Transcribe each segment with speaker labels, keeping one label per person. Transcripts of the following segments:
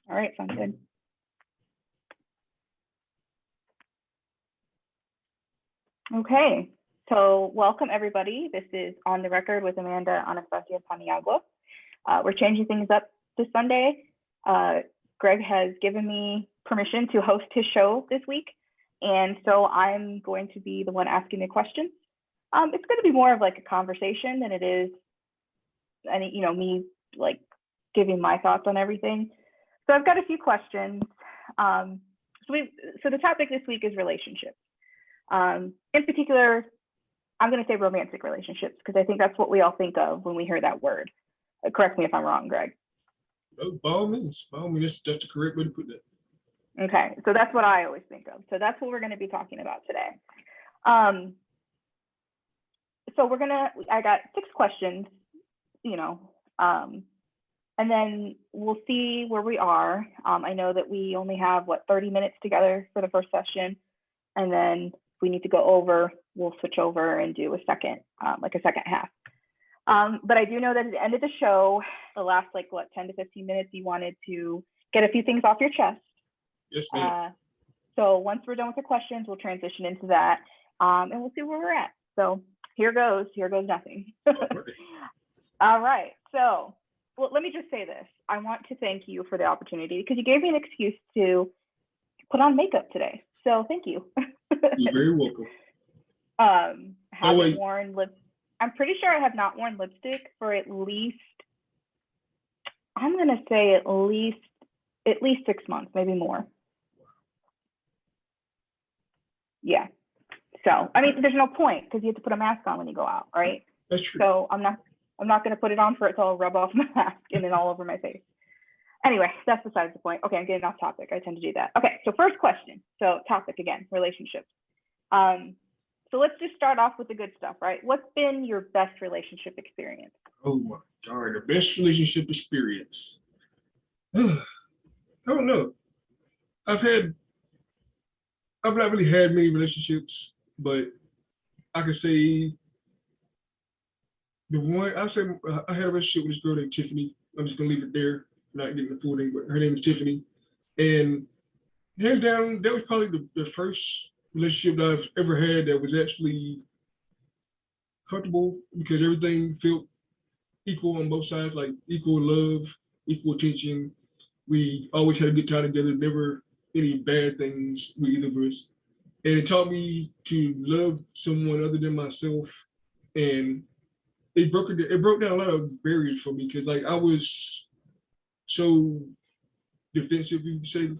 Speaker 1: All right, sounds good. Okay, so welcome everybody. This is On the Record with Amanda Anastasia Paniagua. We're changing things up this Sunday. Greg has given me permission to host his show this week, and so I'm going to be the one asking the questions. It's going to be more of like a conversation than it is me like giving my thoughts on everything. So I've got a few questions. So the topic this week is relationships. In particular, I'm going to say romantic relationships because I think that's what we all think of when we hear that word. Correct me if I'm wrong, Greg.
Speaker 2: No, by all means, that's the correct way to put that.
Speaker 1: Okay, so that's what I always think of. So that's what we're going to be talking about today. So I got 6 questions, and then we'll see where we are. I know that we only have 30 minutes together for the first session, and then if we need to go over, we'll switch over and do a second half. But I do know that at the end of the show, the last 10 to 15 minutes, you wanted to get a few things off your chest.
Speaker 2: Yes, ma'am.
Speaker 1: So once we're done with the questions, we'll transition into that, and we'll see where we're at. So here goes nothing. All right. So let me just say this. I want to thank you for the opportunity because you gave me an excuse to put on makeup today. So thank you.
Speaker 2: You're very welcome.
Speaker 1: Haven't worn I'm pretty sure I have not worn lipstick for at least, I'm going to say at least 6 months, maybe more. Yeah. So, there's no point because you have to put a mask on when you go out, right?
Speaker 2: That's true.
Speaker 1: So I'm not going to put it on for it to all rub off my mask and then all over my face. Anyway, that's besides the point. Okay, I'm getting off topic. I tend to do that. Okay, so first question. So topic again, relationships. So let's just start off with the good stuff, right? What's been your best relationship experience?
Speaker 2: Oh my God, the best relationship experience. I don't know. I've not really had many relationships, but I could say I had a relationship with this girl named Tiffany. I'm just gonna leave it there, not getting the full name, but her name is Tiffany. And hands down, that was probably the first relationship that I've ever had that was actually comfortable because everything felt equal on both sides, like equal love, equal attention. We always had a good time together, never any bad things with either of us. And it taught me to love someone other than myself. And it broke down a lot of barriers for me because I was so defensive, you could say,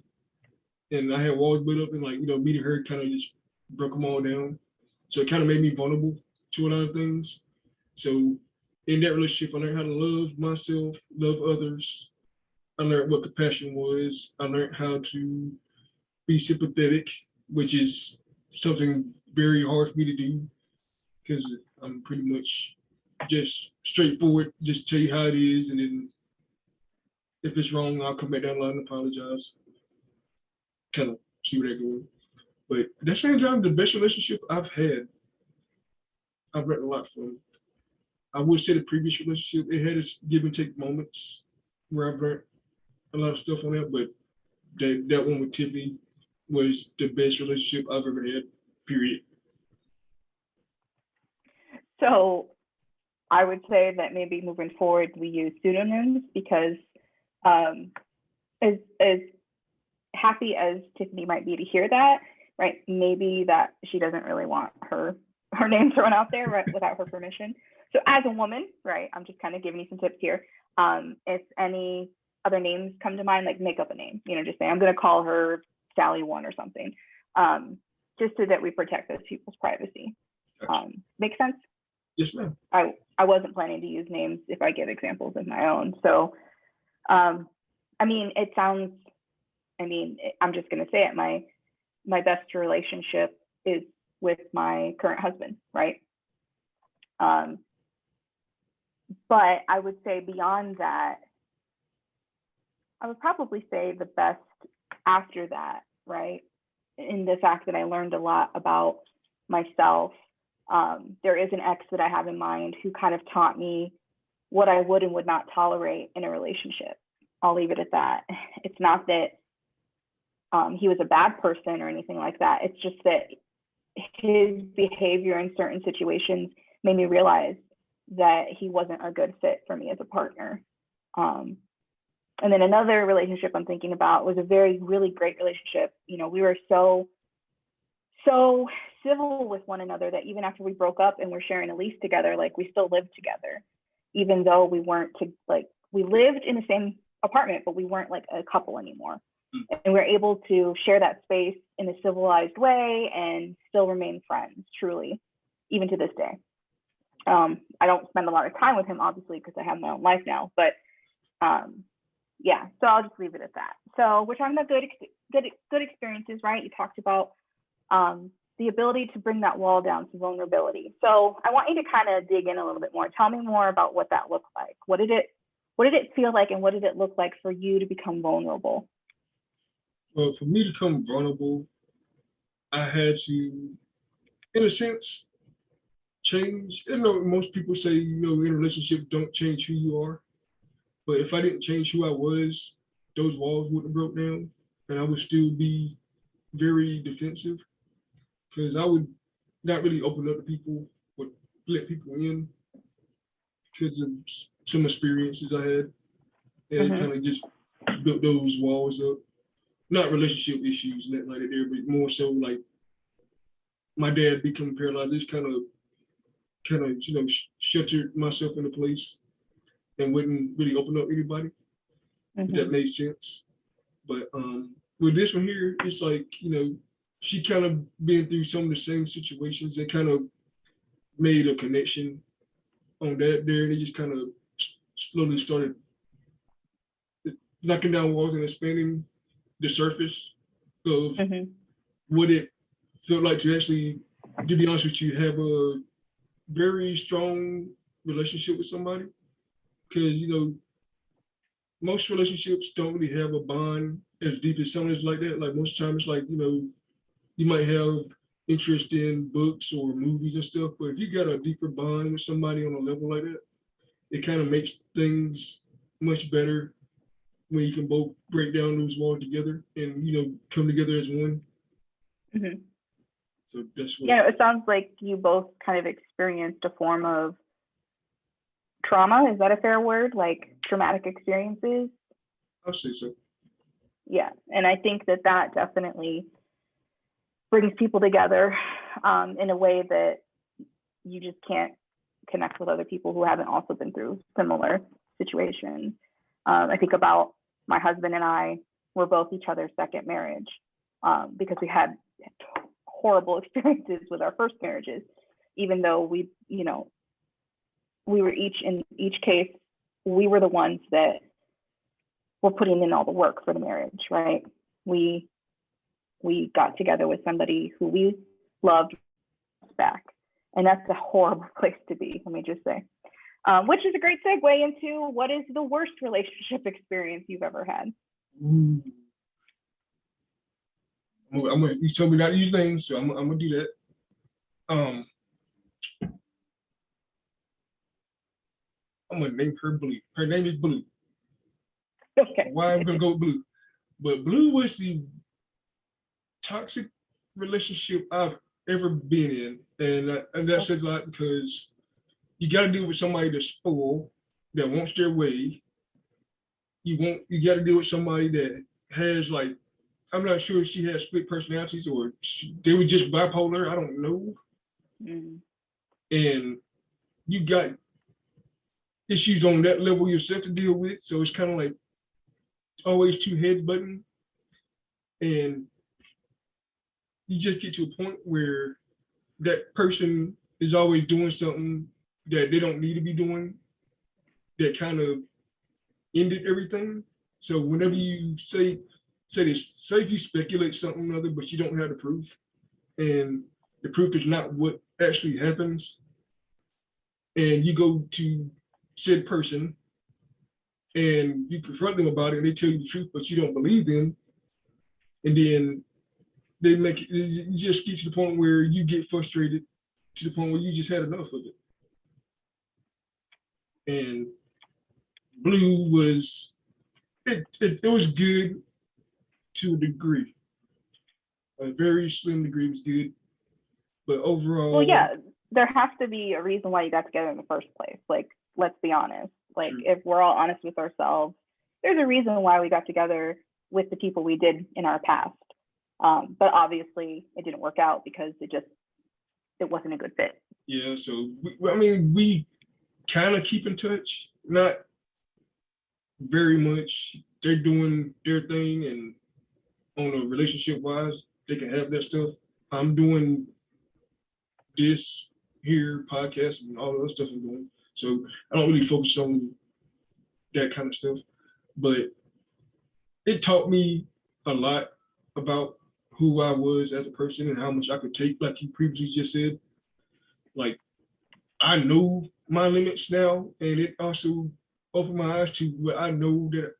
Speaker 2: and I had walls built up, and meeting her kind of just broke them all down. So it kind of made me vulnerable to a lot of things. So in that relationship, I learned how to love myself, love others. I learned what compassion was. I learned how to be sympathetic, which is something very hard for me to do because I'm pretty much just straightforward, just tell you how it is, and then if it's wrong, I'll come back down the line and apologize. Kind of see where they're going. But at the same time, the best relationship I've had, I've learned a lot from. I would say the previous relationship, it had its give and take moments where I've learned a lot of stuff on that, but that one with Tiffany was the best relationship I've ever had, period.
Speaker 1: So I would say that maybe moving forward, we use pseudonyms because as happy as Tiffany might be to hear that, right? Maybe that she doesn't really want her name thrown out there, right, without her permission. So as a woman, right, I'm just kind of giving you some tips here. If any other names come to mind, like make up a name, just say, I'm going to call her Sally 1 or something, just so that we protect those people's privacy. Make sense?
Speaker 2: Yes, ma'am.
Speaker 1: I wasn't planning to use names if I give examples of my own. So, it sounds, I'm just going to say it. My best relationship is with my current husband, right? But I would say beyond that, I would probably say the best after that, right? In the fact that I learned a lot about myself. There is an ex that I have in mind who kind of taught me what I would and would not tolerate in a relationship. I'll leave it at that. It's not that he was a bad person or anything like that. It's just that his behavior in certain situations made me realize that he wasn't a good fit for me as a partner. And then another relationship I'm thinking about was a really great relationship. You know, we were so civil with one another that even after we broke up and we're sharing a lease together, like we still lived together, even though we weren't we lived in the same apartment, but we weren't like a couple anymore. And we're able to share that space in a civilized way and still remain friends, truly, even to this day. I don't spend a lot of time with him, obviously, because I have my own life now, but yeah, so I'll just leave it at that. So we're talking about good experiences, right? You talked about the ability to bring that wall down to vulnerability. So I want you to kind of dig in a little bit more. Tell me more about what that looked like. What did it feel like, and what did it look like for you to become vulnerable?
Speaker 2: Well, for me to become vulnerable, I had to, in a sense, change. You know, most people say, you know, in a relationship, don't change who you are. But if I didn't change who I was, those walls wouldn't have broke down, and I would still be very defensive because I would not really open up to people, but let people in because of some experiences I had, and
Speaker 1: Mhm.
Speaker 2: kind of just built those walls up. Not relationship issues, nothing like that there, but more so like my dad becoming paralyzed. It's kind of you know sheltered myself in a place and wouldn't really open up to anybody. If that
Speaker 1: Mhm.
Speaker 2: made sense. But with this one here, it's like, you know, she kind of been through some of the same situations that kind of made a connection on that there, and it just kind of slowly started knocking down walls and expanding the surface of
Speaker 1: Mhm.
Speaker 2: what it felt like to actually, to be honest with you, have a very strong relationship with somebody. Because, you know, most relationships don't really have a bond as deep as some is like that. Like most of the time, it's like, you know, you might have interest in books or movies and stuff, but if you got a deeper bond with somebody on a level like that, it kind of makes things much better when you can both break down those walls together and, you know, come together as one.
Speaker 1: Mhm.
Speaker 2: So that's what
Speaker 1: Yeah, it sounds like you both kind of experienced a form of trauma. Is that a fair word? Like traumatic experiences?
Speaker 2: I'll say so.
Speaker 1: Yeah, and I think that definitely brings people together in a way that you just can't connect with other people who haven't also been through similar situations. I think about my husband and I were both each other's second marriage because we had horrible experiences with our first marriages, even though we, you know, we were in each case, we were the ones that were putting in all the work for the marriage, right? We got together with somebody who we loved back. And that's a horrible place to be, let me just say. Which is a great segue into what is the worst relationship experience you've ever had?
Speaker 2: Ooh. You told me not to use names, so I'm gonna do that. I'm gonna name her Blue. Her name is Blue.
Speaker 1: Okay.
Speaker 2: Why I'm gonna go with Blue? But Blue was the toxic relationship I've ever been in, and that says a lot because you got to deal with somebody that's spoiled, that wants their way. You got to deal with somebody that has like, I'm not sure if she has split personalities or they were just bipolar. I don't know.
Speaker 1: Mm.
Speaker 2: And you got issues on that level yourself to deal with, so it's kind of like always two heads button, and you just get to a point where that person is always doing something that they don't need to be doing that kind of ended everything. So whenever you say this, say if you speculate something or other, but you don't have the proof, and the proof is not what actually happens, and you go to said person and you confront them about it, and they tell you the truth, but you don't believe them, and then they make it, you just get to the point where you get frustrated to the point where you just had enough of it. And Blue was it was good to a degree. A very slim degree was good, but overall.
Speaker 1: Well, yeah, there has to be a reason why you got together in the first place. Like, let's be honest. Like,
Speaker 2: True.
Speaker 1: if we're all honest with ourselves, there's a reason why we got together with the people we did in our past. But obviously, it didn't work out because it wasn't a good fit.
Speaker 2: Yeah, so we kind of keep in touch, not very much. They're doing their thing, and on a relationship wise, they can have that stuff. I'm doing this here, podcast, and all the other stuff I'm doing. So I don't really focus on that kind of stuff. But it taught me a lot about who I was as a person and how much I could take, like you previously just said. Like, I know my limits now, and it also opened my eyes to what I know that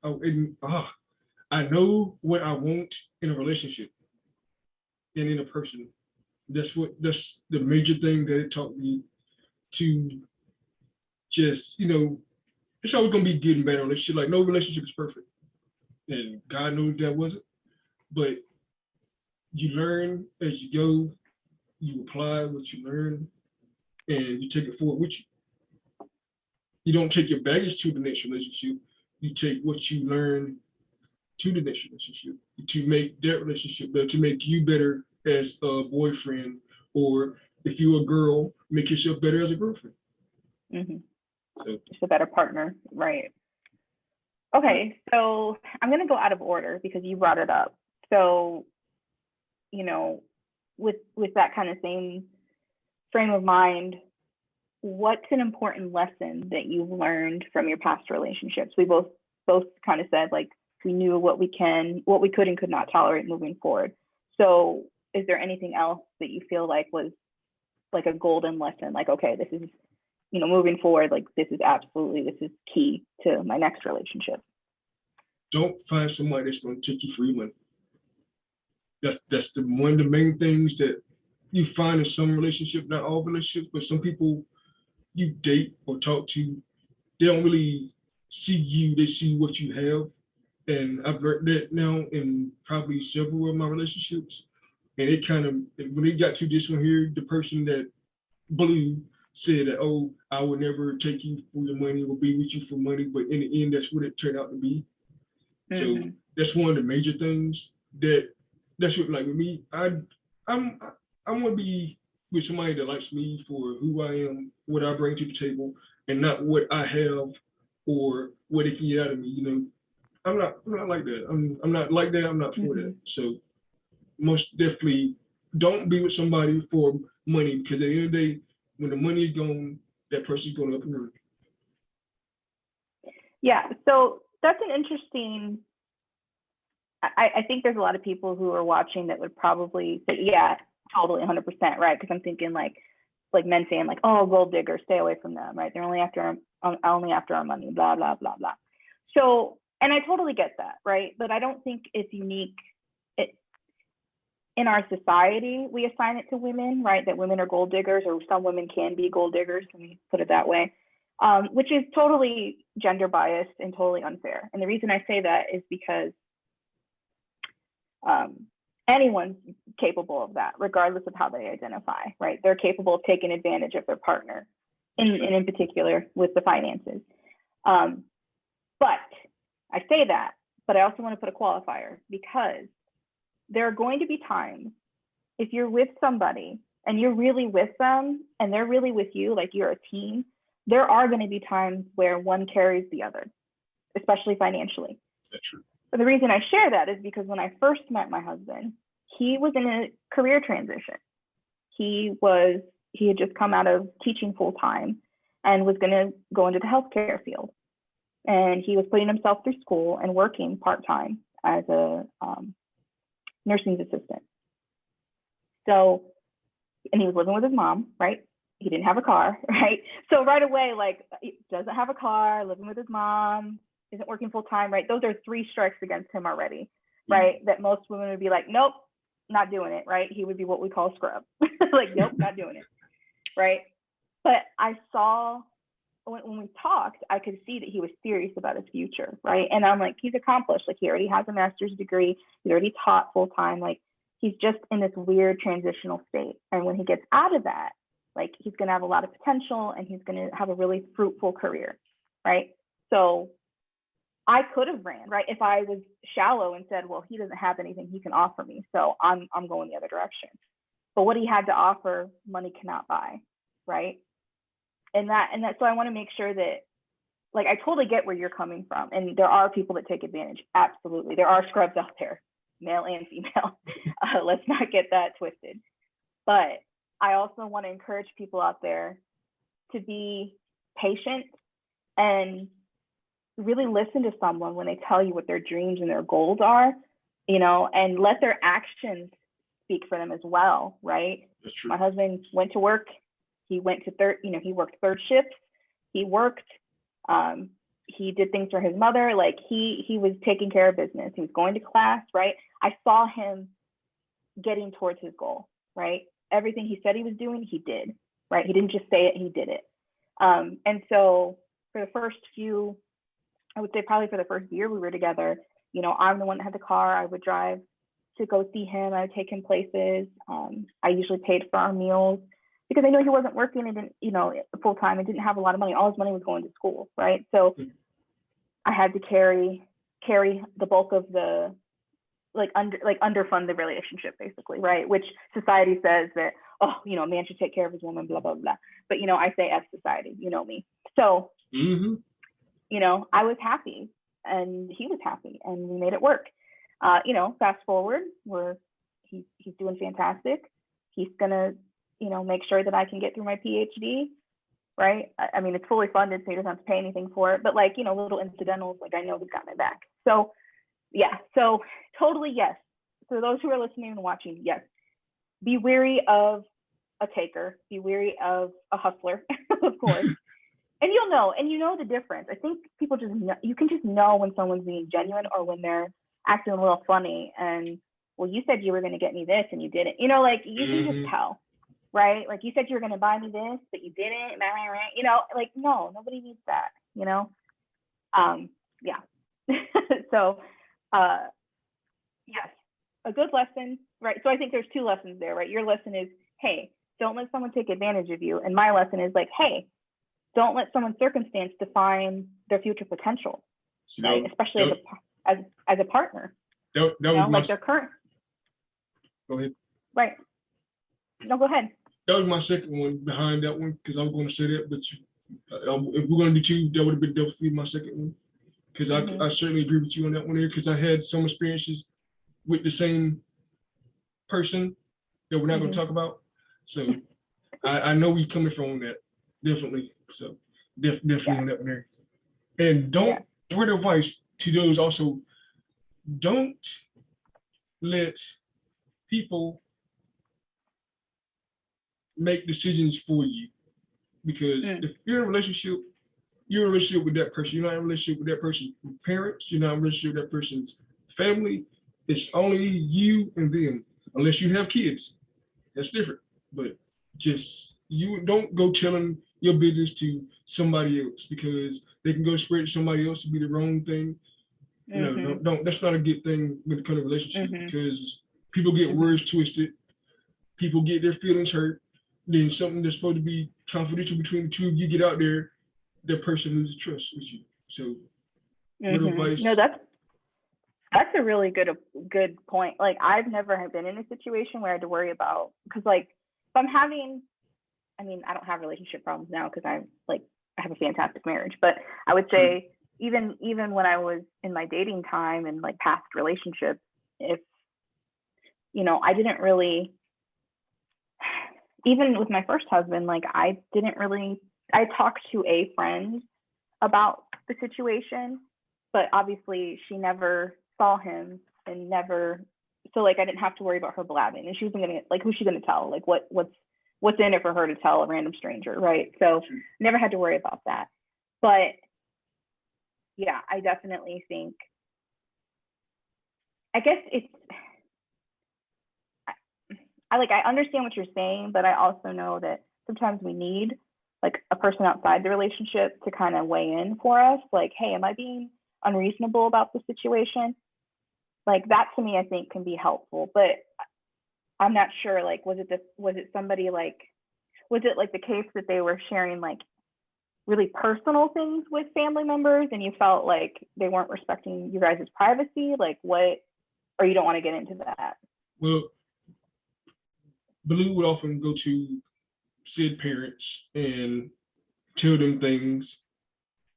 Speaker 2: I know what I want in a relationship and in a person. That's the major thing that it taught me to just, it's always gonna be good and bad in a relationship. Like, no relationship is perfect. And God knows that wasn't. But you learn as you go, you apply what you learn, and you take it forward with you. You don't take your baggage to the next relationship. You take what you learn to the next relationship to make that relationship better, to make you better as a boyfriend, or if you're a girl, make yourself better as a girlfriend.
Speaker 1: Mm-hmm.
Speaker 2: So,
Speaker 1: just a better partner, right? Okay, so I'm going to go out of order because you brought it up. So, with that kind of same frame of mind, what's an important lesson that you've learned from your past relationships? We both kind of said, like, we knew what we could and could not tolerate moving forward. So is there anything else that you feel like was like a golden lesson? Like, okay, this is, moving forward, like, this is key to my next relationship.
Speaker 2: Don't find somebody that's going to take you for your money. That's one of the main things that you find in some relationships, not all relationships, but some people you date or talk to, they don't really see you, they see what you have. And I've learned that now in probably several of my relationships. And it kind of, when it got to this one here, the person that blew said that, oh, I would never take you for your money or be with you for money. But in the end, that's what it turned out to be.
Speaker 1: Mm-hmm.
Speaker 2: So that's one of the major things that's what, like, with me, I want to be with somebody that likes me for who I am, what I bring to the table, and not what I have or what it can get out of me. I'm not like that. I'm not like that. I'm not for
Speaker 1: Mm-hmm.
Speaker 2: that. So most definitely don't be with somebody for money, because at the end of the day, when the money is gone, that person's going up and running.
Speaker 1: Yeah, so that's an interesting. I think there's a lot of people who are watching that would probably say, yeah, totally 100%, right? Because I'm thinking like men saying like, oh, gold digger, stay away from them, right? They're only after our money, blah, blah, blah, blah. So, and I totally get that, right? But I don't think it's unique. In our society, we assign it to women, right? That women are gold diggers, or some women can be gold diggers, let me put it that way, which is totally gender biased and totally unfair. And the reason I say that is because anyone's capable of that, regardless of how they identify, right? They're capable of taking advantage of their partner, in particular with the finances. But I say that, but I also want to put a qualifier, because there are going to be times, if you're with somebody and you're really with them and they're really with you, like you're a team, there are going to be times where one carries the other, especially financially.
Speaker 2: That's true.
Speaker 1: But the reason I share that is because when I first met my husband, he was in a career transition. He had just come out of teaching full time and was going to go into the healthcare field. And he was putting himself through school and working part-time as a nursing assistant. So, and he was living with his mom, right? He didn't have a car, right? So right away, like, he doesn't have a car, living with his mom, isn't working full time, right? Those are 3 strikes against him already, right? That most women would be like, nope, not doing it, right? He would be what we call a scrub. Like, nope, not doing it, right? But I saw when we talked, I could see that he was serious about his future, right? And I'm like, he's accomplished. Like, he already has a master's degree. He's already taught full time. Like, he's just in this weird transitional state. And when he gets out of that, like, he's going to have a lot of potential and he's going to have a really fruitful career, right? So I could have ran, right? If I was shallow and said, well, he doesn't have anything he can offer me, so I'm going the other direction. But what he had to offer, money cannot buy, right? And so I want to make sure that, like, I totally get where you're coming from. And there are people that take advantage. Absolutely. There are scrubs out there, male and female. Let's not get that twisted. But I also want to encourage people out there to be patient and really listen to someone when they tell you what their dreams and their goals are, you know, and let their actions speak for them as well, right?
Speaker 2: That's true.
Speaker 1: My husband went to work. He went to he worked third shift. He worked. He did things for his mother. Like, he was taking care of business. He was going to class, right? I saw him getting towards his goal, right? Everything he said he was doing, he did, right? He didn't just say it, he did it. And so for the first few, I would say probably for the first year we were together, you know, I'm the one that had the car. I would drive to go see him. I would take him places. I usually paid for our meals because I knew he wasn't working and didn't, you know, full time and didn't have a lot of money. All his money was going to school, right? So I had to carry the bulk of the underfund the relationship, basically, right? Which society says that, oh, you know, a man should take care of his woman, blah blah blah. But, you know, I say F society, you know me. So, you know, I was happy and he was happy and we made it work. You know, fast forward, he's doing fantastic. He's gonna, you know, make sure that I can get through my PhD, right? I mean, it's fully funded, so he doesn't have to pay anything for it. But, like, you know, little incidentals, like, I know he's got my back. So yeah, so totally yes. For those who are listening and watching, yes, be wary of a taker, be wary of a hustler, of course. And you'll know, and you know the difference. I think people just know, you can just know when someone's being genuine or when they're acting a little funny. And, well, you said you were going to get me this and you didn't, you know, like, you can just tell, right? Like, you said you were going to buy me this, but you didn't, you know, like, no, nobody needs that, you know? Yeah. So, yes, a good lesson, right? So I think there's two lessons there, right? Your lesson is, hey, don't let someone take advantage of you. And my lesson is, like, hey, don't let someone's circumstance define their future potential, right? Especially as a partner.
Speaker 2: That was
Speaker 1: like their current.
Speaker 2: Go ahead.
Speaker 1: Right. No, go ahead.
Speaker 2: That was my second one behind that one, because I was going to say that, but if we're going to do two, that would have been definitely my second one, because I certainly agree with you on that one there, because I had some experiences with the same person that we're not going to talk about. So I know where you're coming from on that, definitely. So definitely on that one there. And word of advice to those also, don't let people make decisions for you, because if you're in a relationship, you're in a relationship with that person. You're not in a relationship with that person's parents. You're not in a relationship with that person's family. It's only you and them, unless you have kids. That's different. But just, you don't go telling your business to somebody else, because they can go spread to somebody else to be the wrong thing. No, don't. That's not a good thing when it comes to relationship, because people get words twisted. People get their feelings hurt. Then something that's supposed to be confidential between the two of you get out there, that person loses trust with you. So, advice?
Speaker 1: No, that's a really good point. Like, I've never been in a situation where I had to worry about, because, like, if I'm having, I mean, I don't have relationship problems now because I have a fantastic marriage, but I would say even when I was in my dating time and, like, past relationships, if, you know, I didn't really, even with my first husband, like, I talked to a friend about the situation, but obviously she never saw him and never, so, like, I didn't have to worry about her blabbing, and she wasn't gonna, like, who's she gonna tell? Like, what's in it for her to tell a random stranger, right? So never had to worry about that. But yeah, I definitely think, I guess I understand what you're saying, but I also know that sometimes we need like a person outside the relationship to kind of weigh in for us, like, hey, am I being unreasonable about the situation? Like that to me, I think can be helpful, but I'm not sure, like, was it somebody like, was it like the case that they were sharing like really personal things with family members and you felt like they weren't respecting you guys' privacy? Like what, or you don't want to get into that?
Speaker 2: Well, Blue would often go to said parents and tell them things,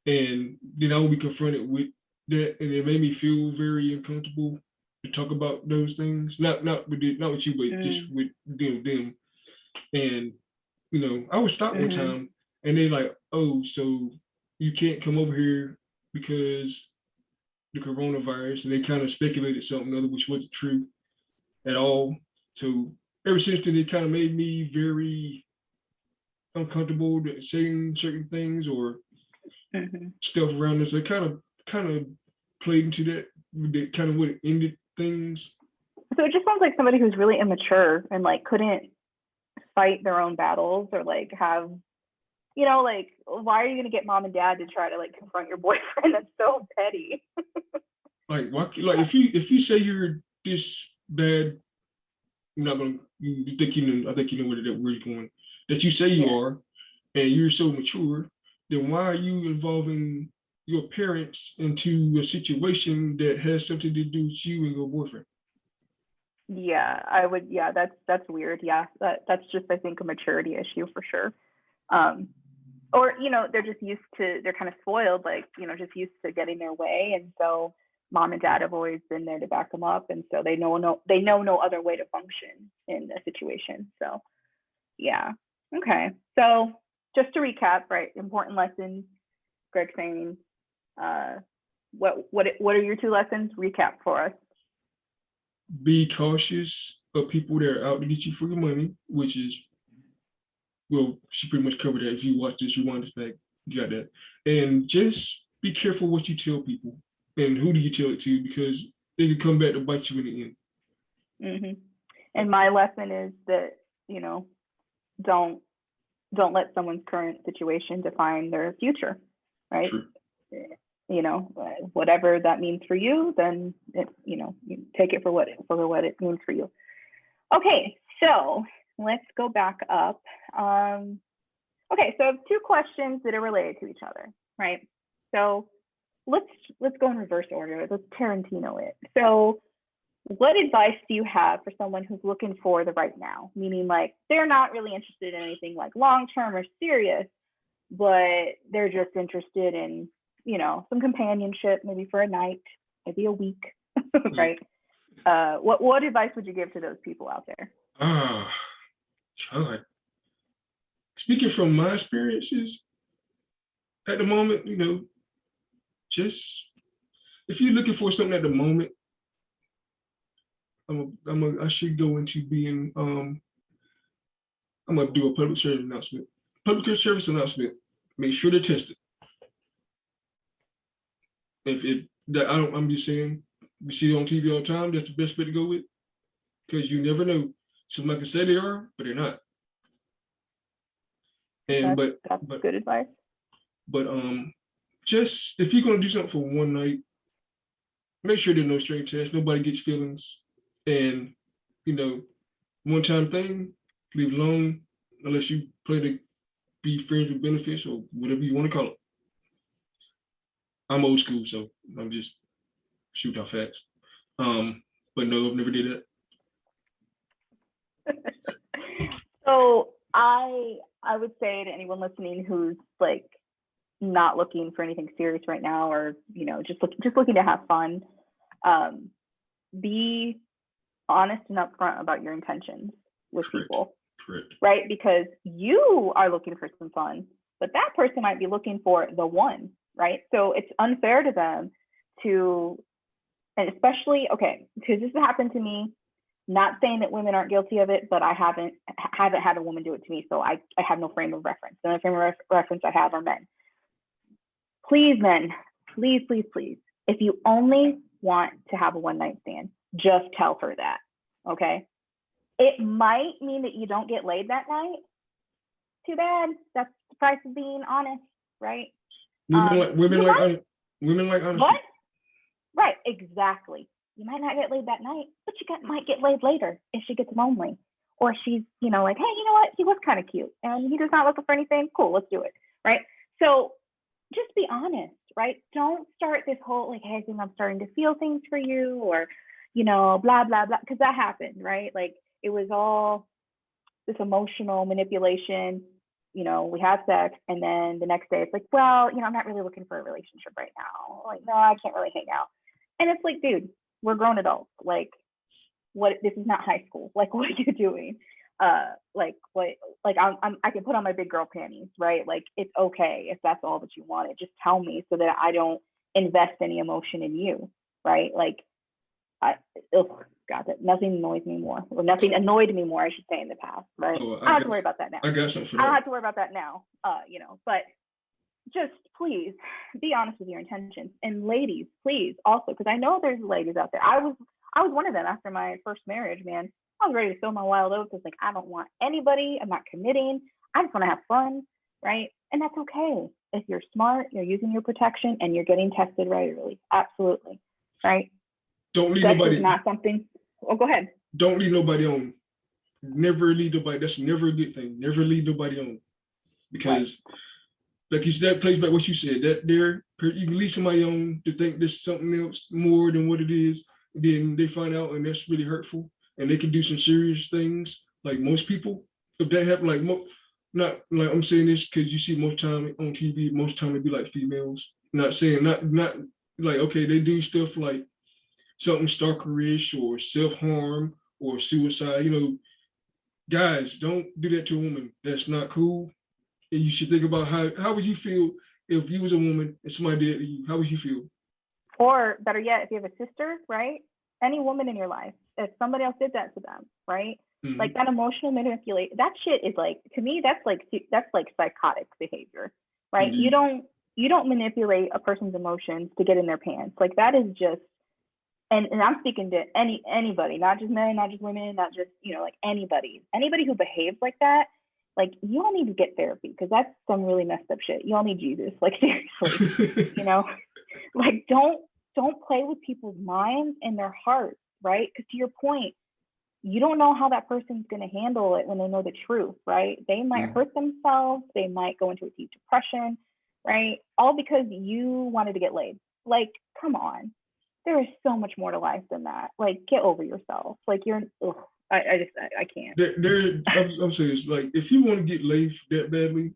Speaker 2: and then I would be confronted with that, and it made me feel very uncomfortable to talk about those things. Not with you, but just with them. And I was stopped one time, and they like, oh, so you can't come over here because the coronavirus, and they kind of speculated something other, which wasn't true at all. So ever since then, it kind of made me very uncomfortable saying certain things or stuff around this. I kind of played into that kind of what it ended things.
Speaker 1: So it just sounds like somebody who's really immature and like couldn't fight their own battles or like have, like, why are you gonna get mom and dad to try to like confront your boyfriend? That's so petty.
Speaker 2: Like if you say you're this bad, you're not gonna. You think you know? I think you know where you're going. That you say you are, and you're so mature. Then why are you involving your parents into a situation that has something to do with you and your boyfriend?
Speaker 1: Yeah, I would. Yeah, that's weird. Yeah, that's just, I think, a maturity issue for sure. Or they're just used to, they're kind of spoiled, like just used to getting their way, and so mom and dad have always been there to back them up, and so they know no other way to function in a situation. So yeah, okay. So just to recap, right? Important lessons. Greg saying, what are your two lessons? Recap for us.
Speaker 2: Be cautious of people that are out to get you for your money, which is, well, she pretty much covered that. If you watch this, rewind this back, you got that. And just be careful what you tell people and who do you tell it to, because they can come back to bite you in the end.
Speaker 1: And my lesson is that, don't let someone's current situation define their future, right?
Speaker 2: True.
Speaker 1: Whatever that means for you, then you take it for what it means for you. Okay, so let's go back up. Okay, so I have two questions that are related to each other, right? So let's go in reverse order. Let's Tarantino it. So what advice do you have for someone who's looking for the right now? Meaning like they're not really interested in anything like long-term or serious, but they're just interested in, some companionship, maybe for a night, maybe a week, right? What advice would you give to those people out there?
Speaker 2: God. Speaking from my experiences at the moment, just if you're looking for something at the moment, I should go into being I'm gonna do a public service announcement. Public service announcement. Make sure to test it. I'm just saying, we see it on TV all the time. That's the best way to go with, because you never know. Somebody can say they are, but they're not. And
Speaker 1: that's good advice.
Speaker 2: But just if you're gonna do something for one night, make sure there's no string attached. Nobody gets feelings, and one time thing, leave it alone unless you play to be friends with benefits or whatever you want to call it. I'm old school, so I'm just shoot off facts. But no, I've never did
Speaker 1: that. So I would say to anyone listening who's like not looking for anything serious right now, or just looking to have fun, be honest and upfront about your intentions with people.
Speaker 2: Correct.
Speaker 1: Right? Because you are looking for some fun, but that person might be looking for the one, right? So it's unfair to them to, and especially, okay, because this has happened to me, not saying that women aren't guilty of it, but I haven't had a woman do it to me, so I have no frame of reference. The only frame of reference I have are men. Please, men, please, please, please, if you only want to have a one-night stand, just tell her that, okay? It might mean that you don't get laid that night. Too bad. That's price of being honest, right?
Speaker 2: Women like honesty.
Speaker 1: What? Right, exactly. You might not get laid that night, but might get laid later if she gets lonely. Or she's, like, hey, you know what? He was kind of cute and he does not looking for anything. Cool, let's do it. Right. So just be honest, right? Don't start this whole like, hey, I think I'm starting to feel things for you, or, blah, blah, blah. Because that happened, right? Like it was all this emotional manipulation. We had sex, and then the next day it's like, well, I'm not really looking for a relationship right now. Like, no, I can't really hang out. And it's like, dude, we're grown adults. Like, what? This is not high school. Like, what are you doing? Like, what? Like, I can put on my big girl panties, right? Like, it's okay if that's all that you wanted. Just tell me so that I don't invest any emotion in you, right? Like, God, that nothing annoys me more, or nothing annoyed me more, I should say, in the past, right? I don't have to worry about that now.
Speaker 2: I got something for that.
Speaker 1: I don't have to worry about that now, but just please be honest with your intentions. And ladies, please also, because I know there's ladies out there. I was one of them after my first marriage, man. I was ready to sow my wild oats. It's like, I don't want anybody. I'm not committing. I just want to have fun, right? And that's okay. If you're smart, you're using your protection, and you're getting tested regularly. Absolutely, right?
Speaker 2: Don't leave
Speaker 1: Sex
Speaker 2: nobody.
Speaker 1: is not something. Oh, go ahead.
Speaker 2: Don't leave nobody on. Never leave nobody. That's never a good thing. Never leave nobody on, because, like you said, that plays back what you said. That you can leave somebody on to think there's something else more than what it is. Then they find out, and that's really hurtful. And they can do some serious things. Like most people, if that happen, not like I'm saying this because you see most time on TV, most time it be like females. Not saying not like, okay, they do stuff like something stalkerish or self-harm or suicide. Guys, don't do that to a woman. That's not cool. And you should think about how would you feel if you was a woman and somebody did that to you? How would you feel?
Speaker 1: Or better yet, if you have a sister, right? Any woman in your life, if somebody else did that to them, right?
Speaker 2: Mhm.
Speaker 1: Like that emotional manipulation, that shit is like, to me, that's like psychotic behavior, right?
Speaker 2: Mhm.
Speaker 1: You don't manipulate a person's emotions to get in their pants. Like that is just, and I'm speaking to anybody, not just men, not just women, not just, like anybody who behaves like that. Like, you all need to get therapy, because that's some really messed up shit. You all need Jesus, like seriously. Like don't play with people's minds and their hearts, right? Because to your point, you don't know how that person's going to handle it when they know the truth, right? They might hurt themselves, they might go into a deep depression, right? All because you wanted to get laid. Like, come on. There is so much more to life than that. Like, get over yourself. Like, I can't.
Speaker 2: I'm serious. Like, if you want to get laid that badly,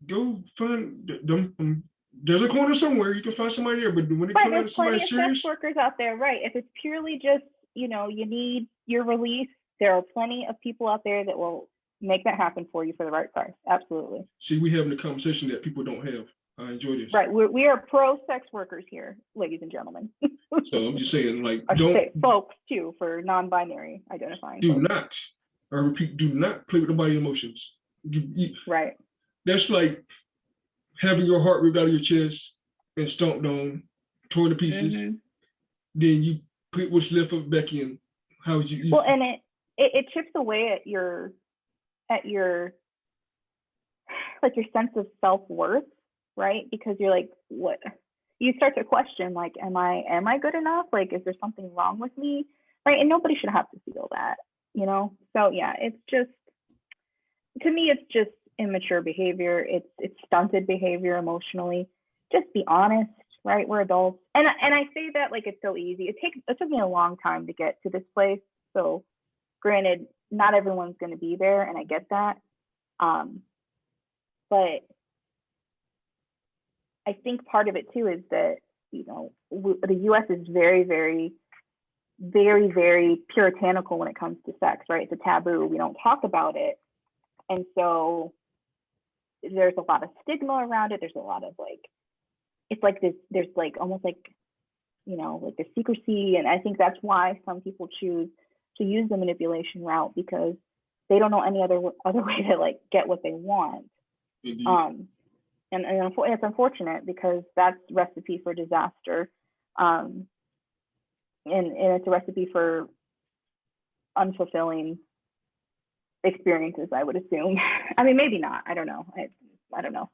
Speaker 2: go find them. There's a corner somewhere you can find somebody there. But when it comes down to somebody serious,
Speaker 1: there's plenty of sex workers out there, right? If it's purely just, you need your release, there are plenty of people out there that will make that happen for you for the right price. Absolutely.
Speaker 2: See, we having a conversation that people don't have. I enjoy this.
Speaker 1: Right. We are pro sex workers here, ladies and gentlemen.
Speaker 2: So I'm just saying, like,
Speaker 1: I should say folks too, for non-binary identifying.
Speaker 2: Do not, I repeat, do not play with nobody's emotions.
Speaker 1: Right.
Speaker 2: That's like having your heart ripped out of your chest and stomped on, torn to pieces.
Speaker 1: Mm-hmm.
Speaker 2: Then you put what's left of it back in. How would you?
Speaker 1: Well, and it chips away at your like your sense of self-worth, right? Because you're like, what? You start to question, like, am I good enough? Like, is there something wrong with me? Right? And nobody should have to feel that, So yeah, it's just, to me, it's just immature behavior. It's stunted behavior emotionally. Just be honest, right? We're adults. And I say that like it's so easy. It took me a long time to get to this place. So granted, not everyone's going to be there, and I get that. But I think part of it too is that, the US is very, very, very, very puritanical when it comes to sex, right? It's a taboo. We don't talk about it. And so there's a lot of stigma around it. There's a lot of like, it's like this, there's like almost like, like the secrecy. And I think that's why some people choose to use the manipulation route, because they don't know any other way to like get what they want. Mm-hmm. And it's unfortunate, because that's recipe for disaster. And it's a recipe for unfulfilling experiences, I would assume. I mean, maybe not. I don't know. I don't know.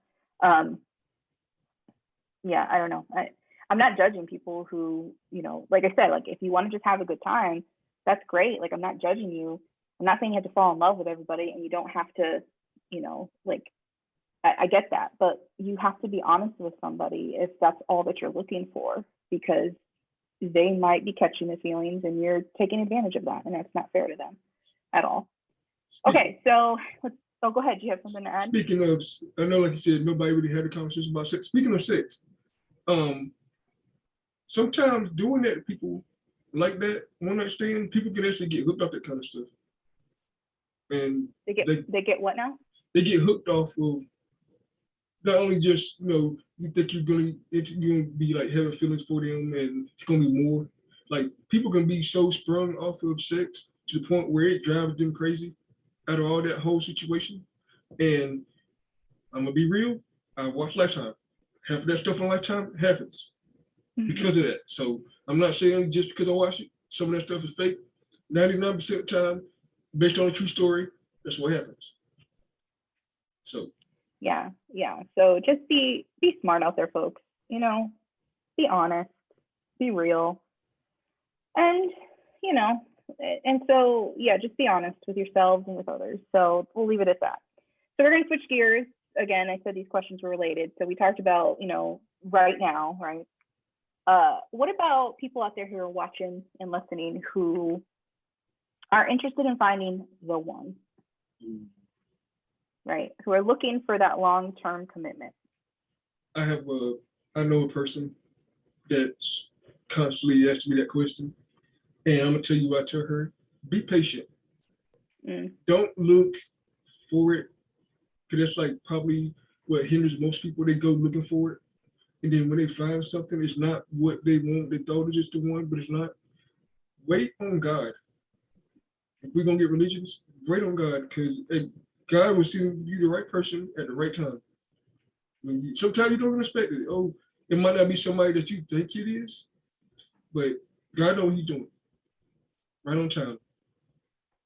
Speaker 1: Yeah, I don't know. I'm not judging people who, like I said, like if you want to just have a good time, that's great. Like I'm not judging you. I'm not saying you have to fall in love with everybody and you don't have to, like I get that, but you have to be honest with somebody if that's all that you're looking for, because they might be catching the feelings and you're taking advantage of that, and that's not fair to them at all. Okay, so go ahead. Do you have something to add?
Speaker 2: Speaking of, I know, like you said, nobody really had a conversation about sex. Speaking of sex, sometimes doing that to people like that, one night stand, people can actually get hooked off that kind of stuff. And
Speaker 1: they get what now?
Speaker 2: They get hooked off of not only just, you think you're gonna be like having feelings for them and it's gonna be more. Like people can be so sprung off of sex to the point where it drives them crazy out of all that whole situation. And I'm gonna be real, I watched Lifetime. Half of that stuff on Lifetime happens because of that. So I'm not saying just because I watch it, some of that stuff is fake. 99% of the time, based on a true story, that's what happens. So
Speaker 1: yeah. So just be smart out there, folks. Be honest, be real, and and so yeah, just be honest with yourselves and with others. So we'll leave it at that. So we're gonna switch gears again. I said these questions were related. So we talked about right now, right? What about people out there who are watching and listening who are interested in finding the one? Right, who are looking for that long-term commitment?
Speaker 2: I know a person that's constantly asking me that question, and I'm gonna tell you what I tell her: be patient. Don't look for it, because that's like probably what hinders most people. They go looking for it, and then when they find something, it's not what they want. They thought it was the one, but it's not. Wait on God. If we're gonna get religions, wait on God, because God will send you the right person at the right time. Sometimes you don't expect it. Oh, it might not be somebody that you think it is, but God knows what He's doing. Right on time.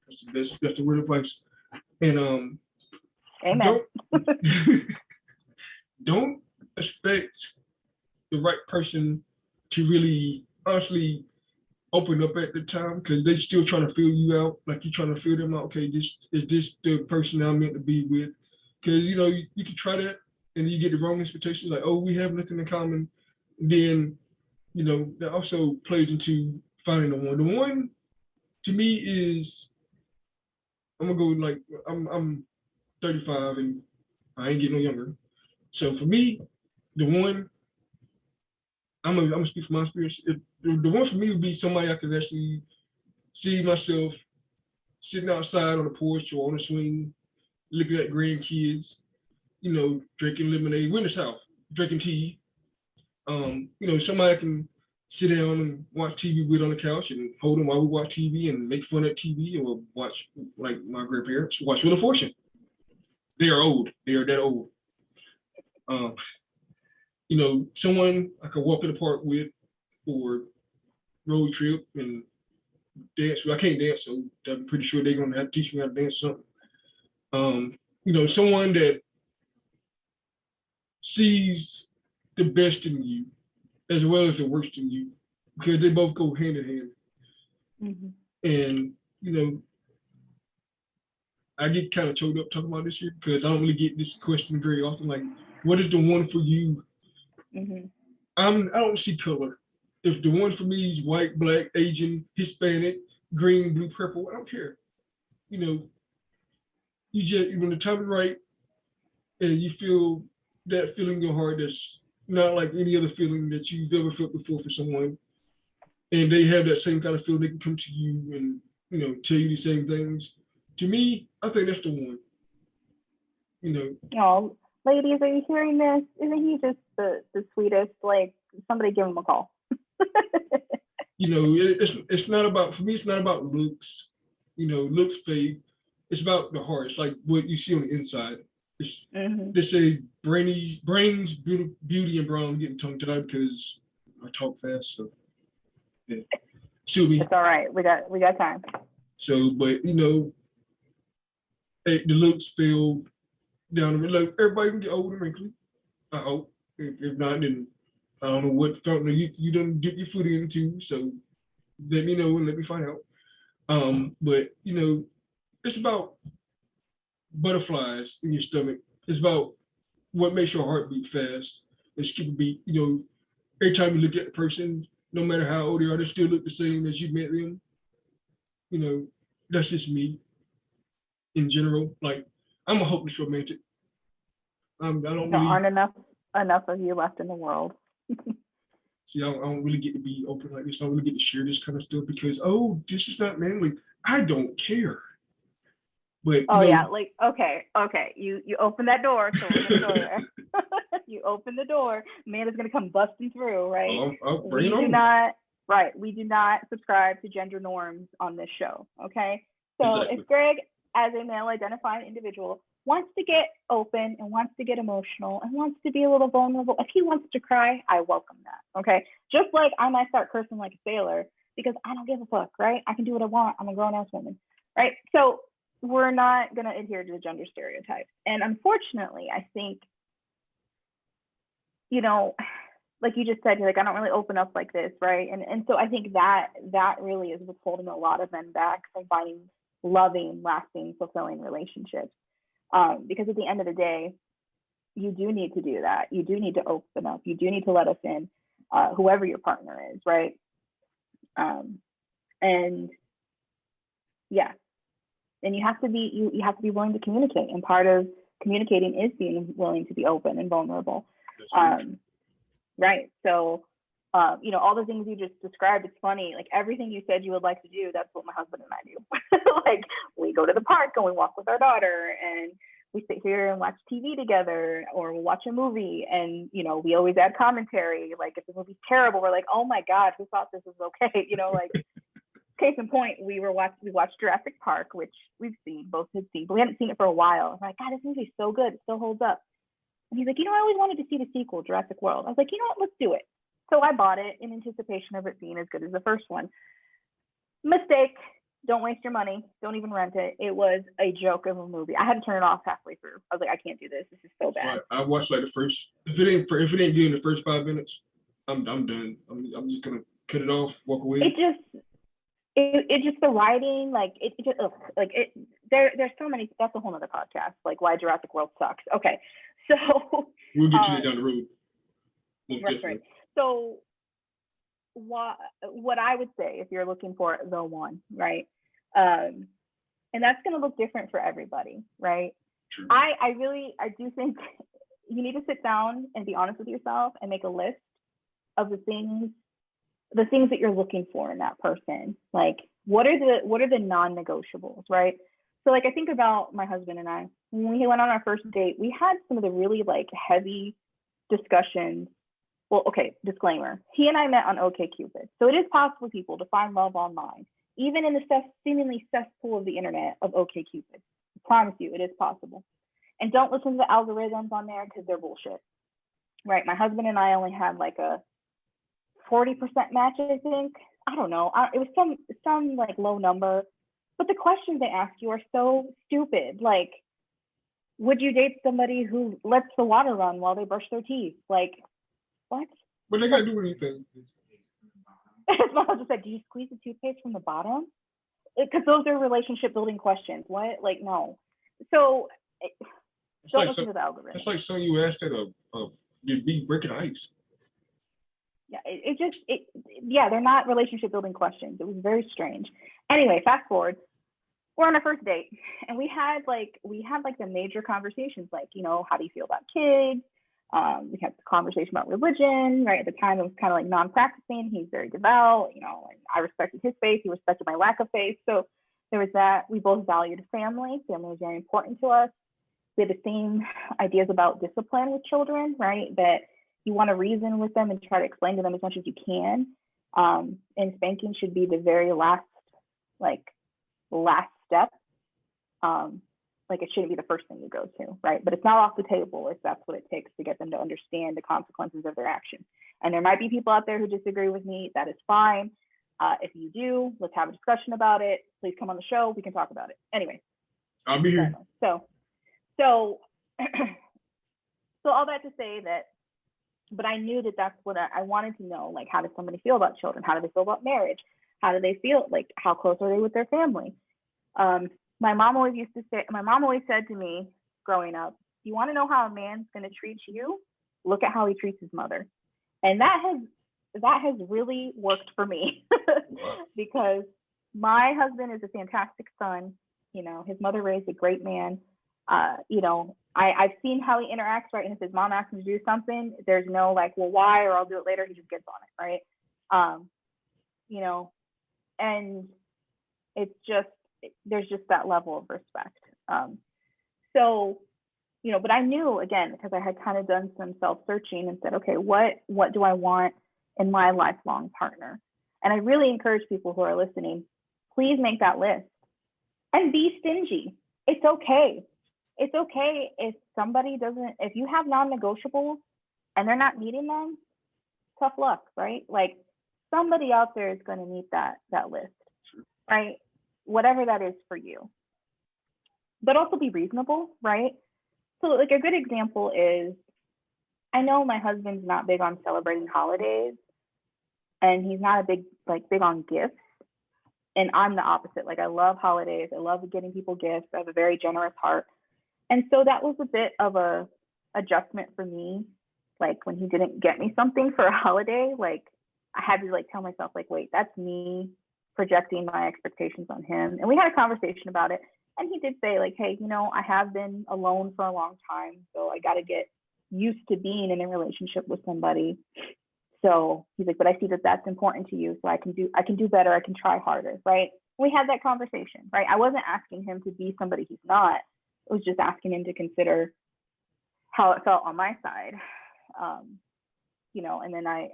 Speaker 2: That's the best. That's the word of advice. And
Speaker 1: Amen.
Speaker 2: don't expect the right person to really honestly open up at the time, because they still trying to feel you out, like you're trying to feel them out. Okay, is this the person I'm meant to be with? Because you can try that and you get the wrong expectations, like, oh, we have nothing in common. Then that also plays into finding the one. The one to me is, I'm gonna go like, I'm 35 and I ain't getting no younger. So for me, the one, I'm gonna speak from my experience. The one for me would be somebody I could actually see myself sitting outside on the porch or on the swing, looking at grandkids, drinking lemonade. We're in the South, drinking tea. Somebody I can sit down and watch TV with on the couch and hold them while we watch TV and make fun of TV, or watch, like my grandparents, watch Wheel of Fortune. They are old. They are that old. Someone I could walk in the park with, or road trip and dance. Well, I can't dance, so I'm pretty sure they're gonna have to teach me how to dance or something. Someone that sees the best in you as well as the worst in you, because they both go hand in hand. And I get kind of choked up talking about this here, because I don't really get this question very often. Like, what is the one for you? I don't see color. If the one for me is white, black, Asian, Hispanic, green, blue, purple, I don't care. You just, when the time is right and you feel that feeling in your heart that's not like any other feeling that you've ever felt before for someone, and they have that same kind of feeling, they can come to you and tell you the same things. To me, I think that's the one.
Speaker 1: Oh, ladies, are you hearing this? Isn't he just the sweetest? Like, somebody give him a call.
Speaker 2: It's not about, for me, it's not about looks. Looks fade. It's about the heart. It's like what you see on the inside. They say brains, beauty, and brown. I'm getting tongue tied because I talk fast. So yeah. Sue me.
Speaker 1: It's all right. We got time.
Speaker 2: So, but the looks feel down the middle. Like, everybody can get old and wrinkly. I hope. If not, then I don't know what fountain you done dip your foot into. So let me know and let me find out. But it's about butterflies in your stomach. It's about what makes your heart beat fast and skip a beat. Every time you look at the person, no matter how old they are, they still look the same as you met them. That's just me in general. Like, I'm a hopeless romantic. I don't
Speaker 1: There
Speaker 2: really
Speaker 1: aren't enough of you left in the world.
Speaker 2: see. I don't really get to be open like this. I don't really get to share this kind of stuff because this is not manly. I don't care. But
Speaker 1: Oh yeah, like okay, you open that door, so we're gonna go there. You open the door, Amanda's gonna come busting through, right?
Speaker 2: I'll bring
Speaker 1: We
Speaker 2: it
Speaker 1: do
Speaker 2: on.
Speaker 1: not, right? We do not subscribe to gender norms on this show, okay? So
Speaker 2: Exactly.
Speaker 1: if Greg, as a male-identifying individual, wants to get open and wants to get emotional and wants to be a little vulnerable, if he wants to cry, I welcome that, okay? Just like I might start cursing like a sailor because I don't give a fuck, right? I can do what I want. I'm a grown-ass woman, right? So we're not going to adhere to the gender stereotypes. And unfortunately, I think, like you just said, you're like, I don't really open up like this, right? And so I think that really is what's holding a lot of men back from finding loving, lasting, fulfilling relationships. Because at the end of the day, you do need to do that. You do need to open up. You do need to let us in, whoever your partner is, right? And yeah. And you have to be willing to communicate. And part of communicating is being willing to be open and vulnerable. Right. So, all the things you just described, it's funny, like everything you said you would like to do, that's what my husband and I do. Like, we go to the park and we walk with our daughter and we sit here and watch TV together, or we'll watch a movie and, we always add commentary. Like, if the movie's terrible, we're like, oh my God, who thought this was okay? Like, case in point, we watched Jurassic Park, which both had seen, but we hadn't seen it for a while. I'm like, God, this movie's so good, it still holds up. And he's like, I always wanted to see the sequel, Jurassic World. I was like, what, let's do it. So I bought it in anticipation of it being as good as the first one. Mistake. Don't waste your money. Don't even rent it. It was a joke of a movie. I had to turn it off halfway through. I was like, I can't do this. This is so bad.
Speaker 2: I watched like the first. If it ain't good in the first 5 minutes, I'm done. I'm just gonna cut it off, walk away.
Speaker 1: It just the writing, like it just like it. There's so many. That's a whole other podcast. Like why Jurassic World sucks. Okay, so
Speaker 2: we'll get to that down the road.
Speaker 1: Right. So what I would say, if you're looking for the one, right? And that's going to look different for everybody, right?
Speaker 2: True.
Speaker 1: I do think you need to sit down and be honest with yourself and make a list of the things that you're looking for in that person. Like, what are the non-negotiables, right? So like, I think about my husband and I, when we went on our first date, we had some of the really like heavy discussions. Well, okay, disclaimer. He and I met on OkCupid. So it is possible, people, to find love online, even in the seemingly cesspool of the internet of OkCupid. I promise you, it is possible. And don't listen to the algorithms on there because they're bullshit. Right? My husband and I only had like a 40% match, I think. I don't know. It was some like low number. But the questions they ask you are so stupid. Like, would you date somebody who lets the water run while they brush their teeth? Like, what?
Speaker 2: What they gotta do with anything?
Speaker 1: My husband said, do you squeeze the toothpaste from the bottom? Because those are relationship building questions. What? Like, no. So don't listen to the algorithm.
Speaker 2: It's like something you asked at you'd be breaking ice.
Speaker 1: Yeah, they're not relationship building questions. It was very strange. Anyway, fast forward. We're on our first date and we had the major conversations, like, how do you feel about kids? We had the conversation about religion, right? At the time, it was kind of like non-practicing. He's very devout, and I respected his faith. He respected my lack of faith. So there was that. We both valued family. Family was very important to us. We had the same ideas about discipline with children, right? That you want to reason with them and try to explain to them as much as you can. And spanking should be the very last step. Like, it shouldn't be the first thing you go to, right? But it's not off the table if that's what it takes to get them to understand the consequences of their actions. And there might be people out there who disagree with me. That is fine. If you do, let's have a discussion about it. Please come on the show. We can talk about it. Anyway,
Speaker 2: I'll be here.
Speaker 1: So all that to say that, but I knew that that's what I wanted to know. Like, how does somebody feel about children? How do they feel about marriage? How do they feel? Like, how close are they with their family? My mom always said to me growing up, you want to know how a man's going to treat you? Look at how he treats his mother. And that has really worked for me because my husband is a fantastic son. You know, his mother raised a great man. You know, I've seen how he interacts, right? And if his mom asks him to do something, there's no like, well, why, or I'll do it later. He just gets on it, right? You know, and it's just, there's just that level of respect. So, you know, but I knew, again, because I had kind of done some self-searching and said, okay, what do I want in my lifelong partner? And I really encourage people who are listening, please make that list and be stingy. It's okay. It's okay if somebody doesn't, if you have non-negotiables and they're not meeting them, tough luck, right? Like, somebody out there is going to meet that list, right? Whatever that is for you. But also be reasonable, right? So like a good example is, I know my husband's not big on celebrating holidays, and he's not big on gifts. And I'm the opposite. Like, I love holidays. I love getting people gifts. I have a very generous heart. And so that was a bit of a adjustment for me. Like, when he didn't get me something for a holiday, like, I had to like tell myself, like, wait, that's me projecting my expectations on him. And we had a conversation about it. And he did say, like, hey, you know, I have been alone for a long time, so I got to get used to being in a relationship with somebody. So he's like, but I see that that's important to you, so I can do better. I can try harder, right? We had that conversation, right? I wasn't asking him to be somebody he's not. It was just asking him to consider how it felt on my side, you know. And then I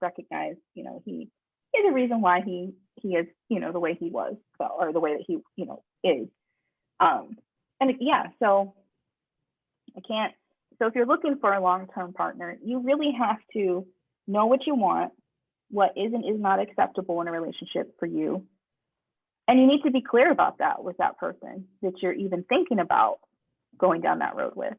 Speaker 1: recognized, you know, he is a reason why he is, you know, the way he was, or the way that he, you know, is. And yeah, so so if you're looking for a long-term partner, you really have to know what you want, what is and is not acceptable in a relationship for you. And you need to be clear about that with that person that you're even thinking about going down that road with,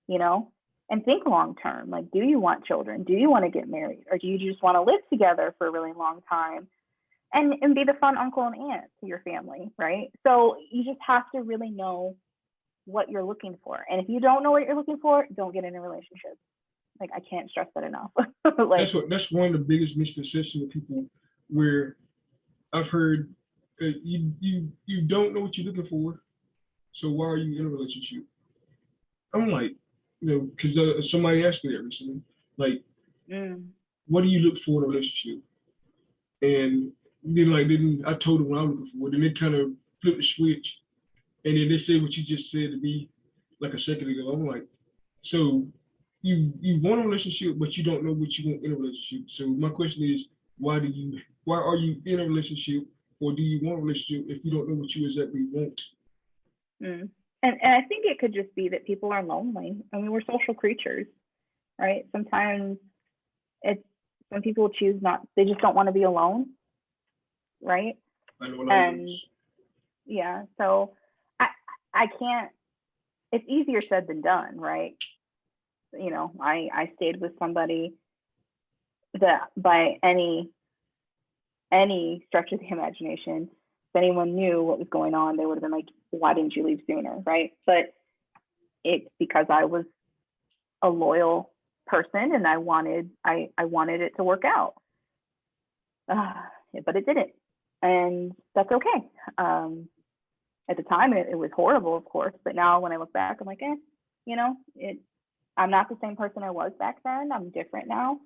Speaker 1: you know, and think long-term. Like, do you want children? Do you want to get married? Or do you just want to live together for a really long time and be the fun uncle and aunt to your family, right? So you just have to really know what you're looking for. And if you don't know what you're looking for, don't get in a relationship. Like, I can't stress that enough. Like,
Speaker 2: that's one of the biggest misconceptions of people, where I've heard you don't know what you're looking for, so why are you in a relationship? I'm like, you know, because somebody asked me that recently, like, what do you look for in a relationship? And then I told them what I'm looking for. Then they kind of flipped the switch, and then they say what you just said to me like a second ago. I'm like, so you want a relationship, but you don't know what you want in a relationship. So my question is, why are you in a relationship, or do you want a relationship if you don't know what you exactly want?
Speaker 1: And I think it could just be that people are lonely. I mean, we're social creatures, right? Sometimes some people choose they just don't want to be alone, right?
Speaker 2: I know a lot of those.
Speaker 1: Yeah, so I can't, it's easier said than done, right? You know, I stayed with somebody that by any stretch of the imagination, if anyone knew what was going on, they would have been like, why didn't you leave sooner, right? But it's because I was a loyal person and I wanted it to work out. But it didn't. And that's okay. At the time, it was horrible, of course. But now when I look back, I'm like, you know, I'm not the same person I was back then. I'm different now.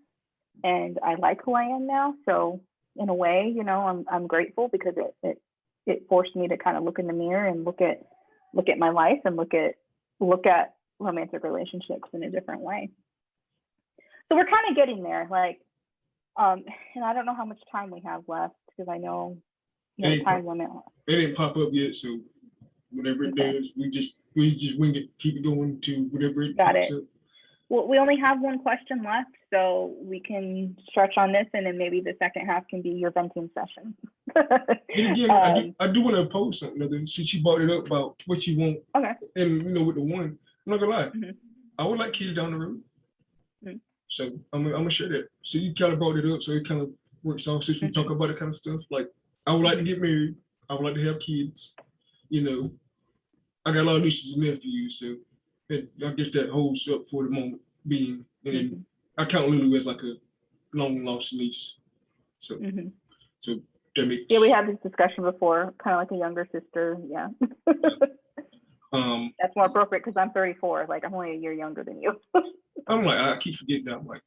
Speaker 1: And I like who I am now. So in a way, you know, I'm grateful, because it forced me to kind of look in the mirror and look at my life and look at romantic relationships in a different way. So we're kind of getting there, like, and I don't know how much time we have left, because I know time limit.
Speaker 2: It didn't pop up yet, so whatever it does, we just wing it, keep it going to whatever it pops up.
Speaker 1: Well, we only have one question left, so we can stretch on this, and then maybe the second half can be your venting session.
Speaker 2: And again, I do want to oppose something. Since she brought it up about what you want,
Speaker 1: Okay.
Speaker 2: and with the one, I'm not gonna lie,
Speaker 1: Mhm.
Speaker 2: I would like kids down the road.
Speaker 1: Mhm.
Speaker 2: So I'm gonna share that. So you kind of brought it up, so it kind of works off since we talk about that kind of stuff. Like I would like to get married. I would like to have kids. I got a lot of nieces and nephews, so I guess that holds up for the moment being. And I count Lulu as like a long lost niece. So so that makes
Speaker 1: we had this discussion before, kind of like a younger sister. Yeah. That's more appropriate because I'm 34. Like I'm only a year younger than you.
Speaker 2: I'm like, I keep forgetting that. I'm like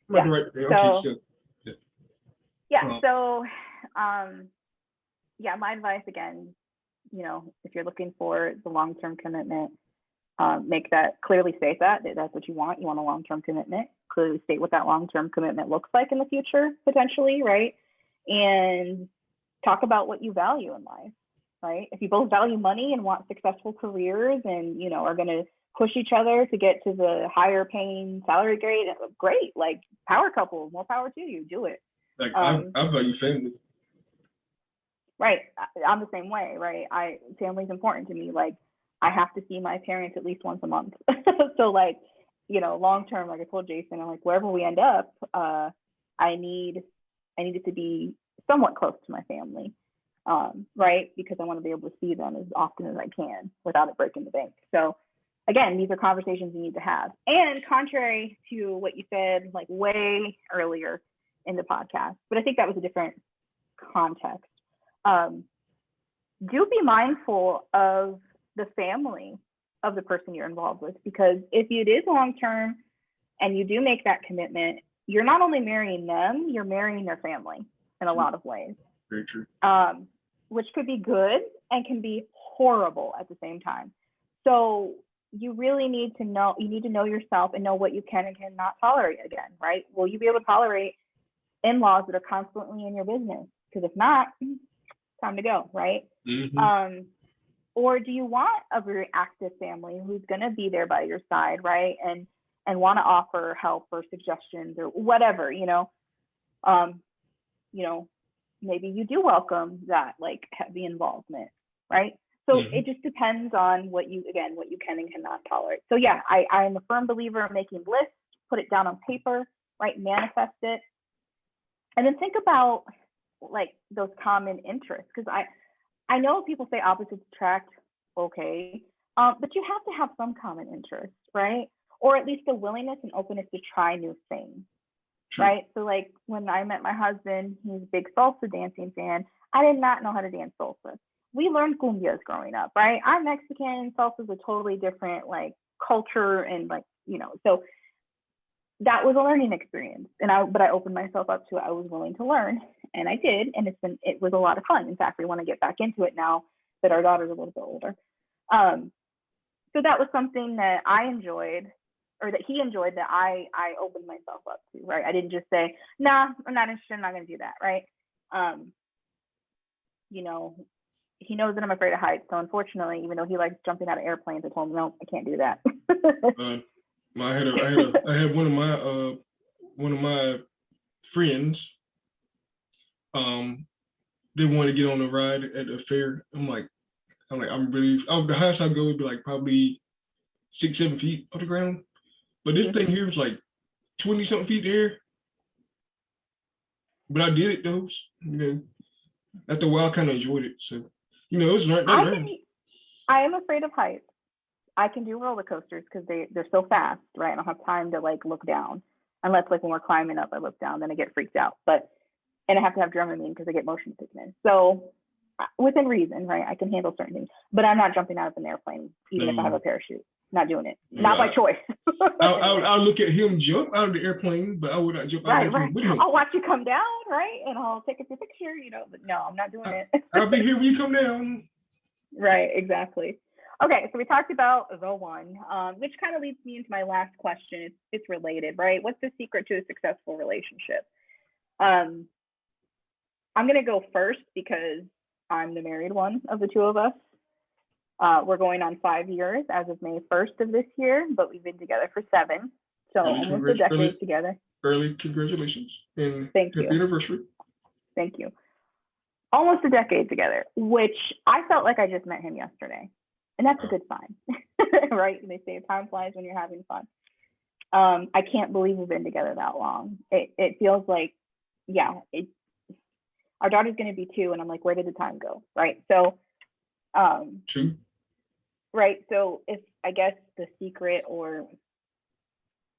Speaker 1: yeah.
Speaker 2: Right there.
Speaker 1: So,
Speaker 2: Okay, so
Speaker 1: yeah. So, yeah, my advice again, if you're looking for the long-term commitment, clearly state that that's what you want. You want a long-term commitment. Clearly state what that long-term commitment looks like in the future, potentially, right? And talk about what you value in life, right? If you both value money and want successful careers and, are going to push each other to get to the higher paying salary grade, great. Like power couple, more power to you, do it.
Speaker 2: Like I value family.
Speaker 1: Right. I'm the same way, right? Family's important to me. Like I have to see my parents at least once a month. So like, long term, like I told Jason, I'm like, wherever we end up, I need it to be somewhat close to my family, right? Because I want to be able to see them as often as I can without it breaking the bank. So again, these are conversations you need to have. And contrary to what you said, like way earlier in the podcast, but I think that was a different context. Do be mindful of the family of the person you're involved with, because if it is long-term and you do make that commitment, you're not only marrying them, you're marrying their family in a lot of ways.
Speaker 2: Very true.
Speaker 1: Which could be good and can be horrible at the same time. So you really need to know yourself and know what you can and cannot tolerate again, right? Will you be able to tolerate in-laws that are constantly in your business? Because if not, time to go, right?
Speaker 2: Mm-hmm.
Speaker 1: Or do you want a very active family who's going to be there by your side, right? And want to offer help or suggestions or whatever, maybe you do welcome that like heavy involvement, right? So it just depends on what you can and cannot tolerate. So yeah, I am a firm believer in making lists, put it down on paper, right? Manifest it. And then think about like those common interests. Because I know people say opposites attract, okay, but you have to have some common interests, right? Or at least a willingness and openness to try new things, right? So like when I met my husband, he's a big salsa dancing fan. I did not know how to dance salsa. We learned cumbias growing up, right? I'm Mexican, salsa is a totally different like culture and like, so that was a learning experience. But I opened myself up to it. I was willing to learn, and I did, and it was a lot of fun. In fact, we want to get back into it now that our daughter's a little bit older. So that was something that I enjoyed, or that he enjoyed, that I opened myself up to, right? I didn't just say, nah, I'm not interested, I'm not going to do that, right? He knows that I'm afraid of heights. So unfortunately, even though he likes jumping out of airplanes, I told him, no, I can't do that.
Speaker 2: I had one of my friends. They wanted to get on a ride at a fair. I'm like, the highest I go would be like probably 6-7 feet off the ground. But this thing here was like 20 something feet there. But I did it though. After a while, I kind of enjoyed it. So, it was learned.
Speaker 1: I am afraid of heights. I can do roller coasters because they're so fast, right? I don't have time to like look down, unless like when we're climbing up, I look down, then I get freaked out. And I have to have Dramamine because I get motion sickness. So within reason, right? I can handle certain things, but I'm not jumping out of an airplane, even if I have a parachute. Not doing it. Not by choice.
Speaker 2: I'll look at him jump out of the airplane, but I would not jump out of the airplane with him.
Speaker 1: I'll watch you come down, right? And I'll take a picture, but no, I'm not doing it.
Speaker 2: I'll be here when you come down.
Speaker 1: Right, exactly. Okay, so we talked about the one, which kind of leads me into my last question. It's related, right? What's the secret to a successful relationship? I'm going to go first because I'm the married one of the two of us. We're going on 5 years as of May 1st of this year, but we've been together for 7. So almost a decade together.
Speaker 2: Early congratulations and
Speaker 1: Thank
Speaker 2: happy
Speaker 1: you.
Speaker 2: anniversary.
Speaker 1: Thank you. Almost a decade together, which I felt like I just met him yesterday. And that's a good sign, right? They say time flies when you're having fun. I can't believe we've been together that long. It feels like, yeah, our daughter's going to be 2, and I'm like, where did the time go, right? So,
Speaker 2: 2.
Speaker 1: right. So if I guess the secret, or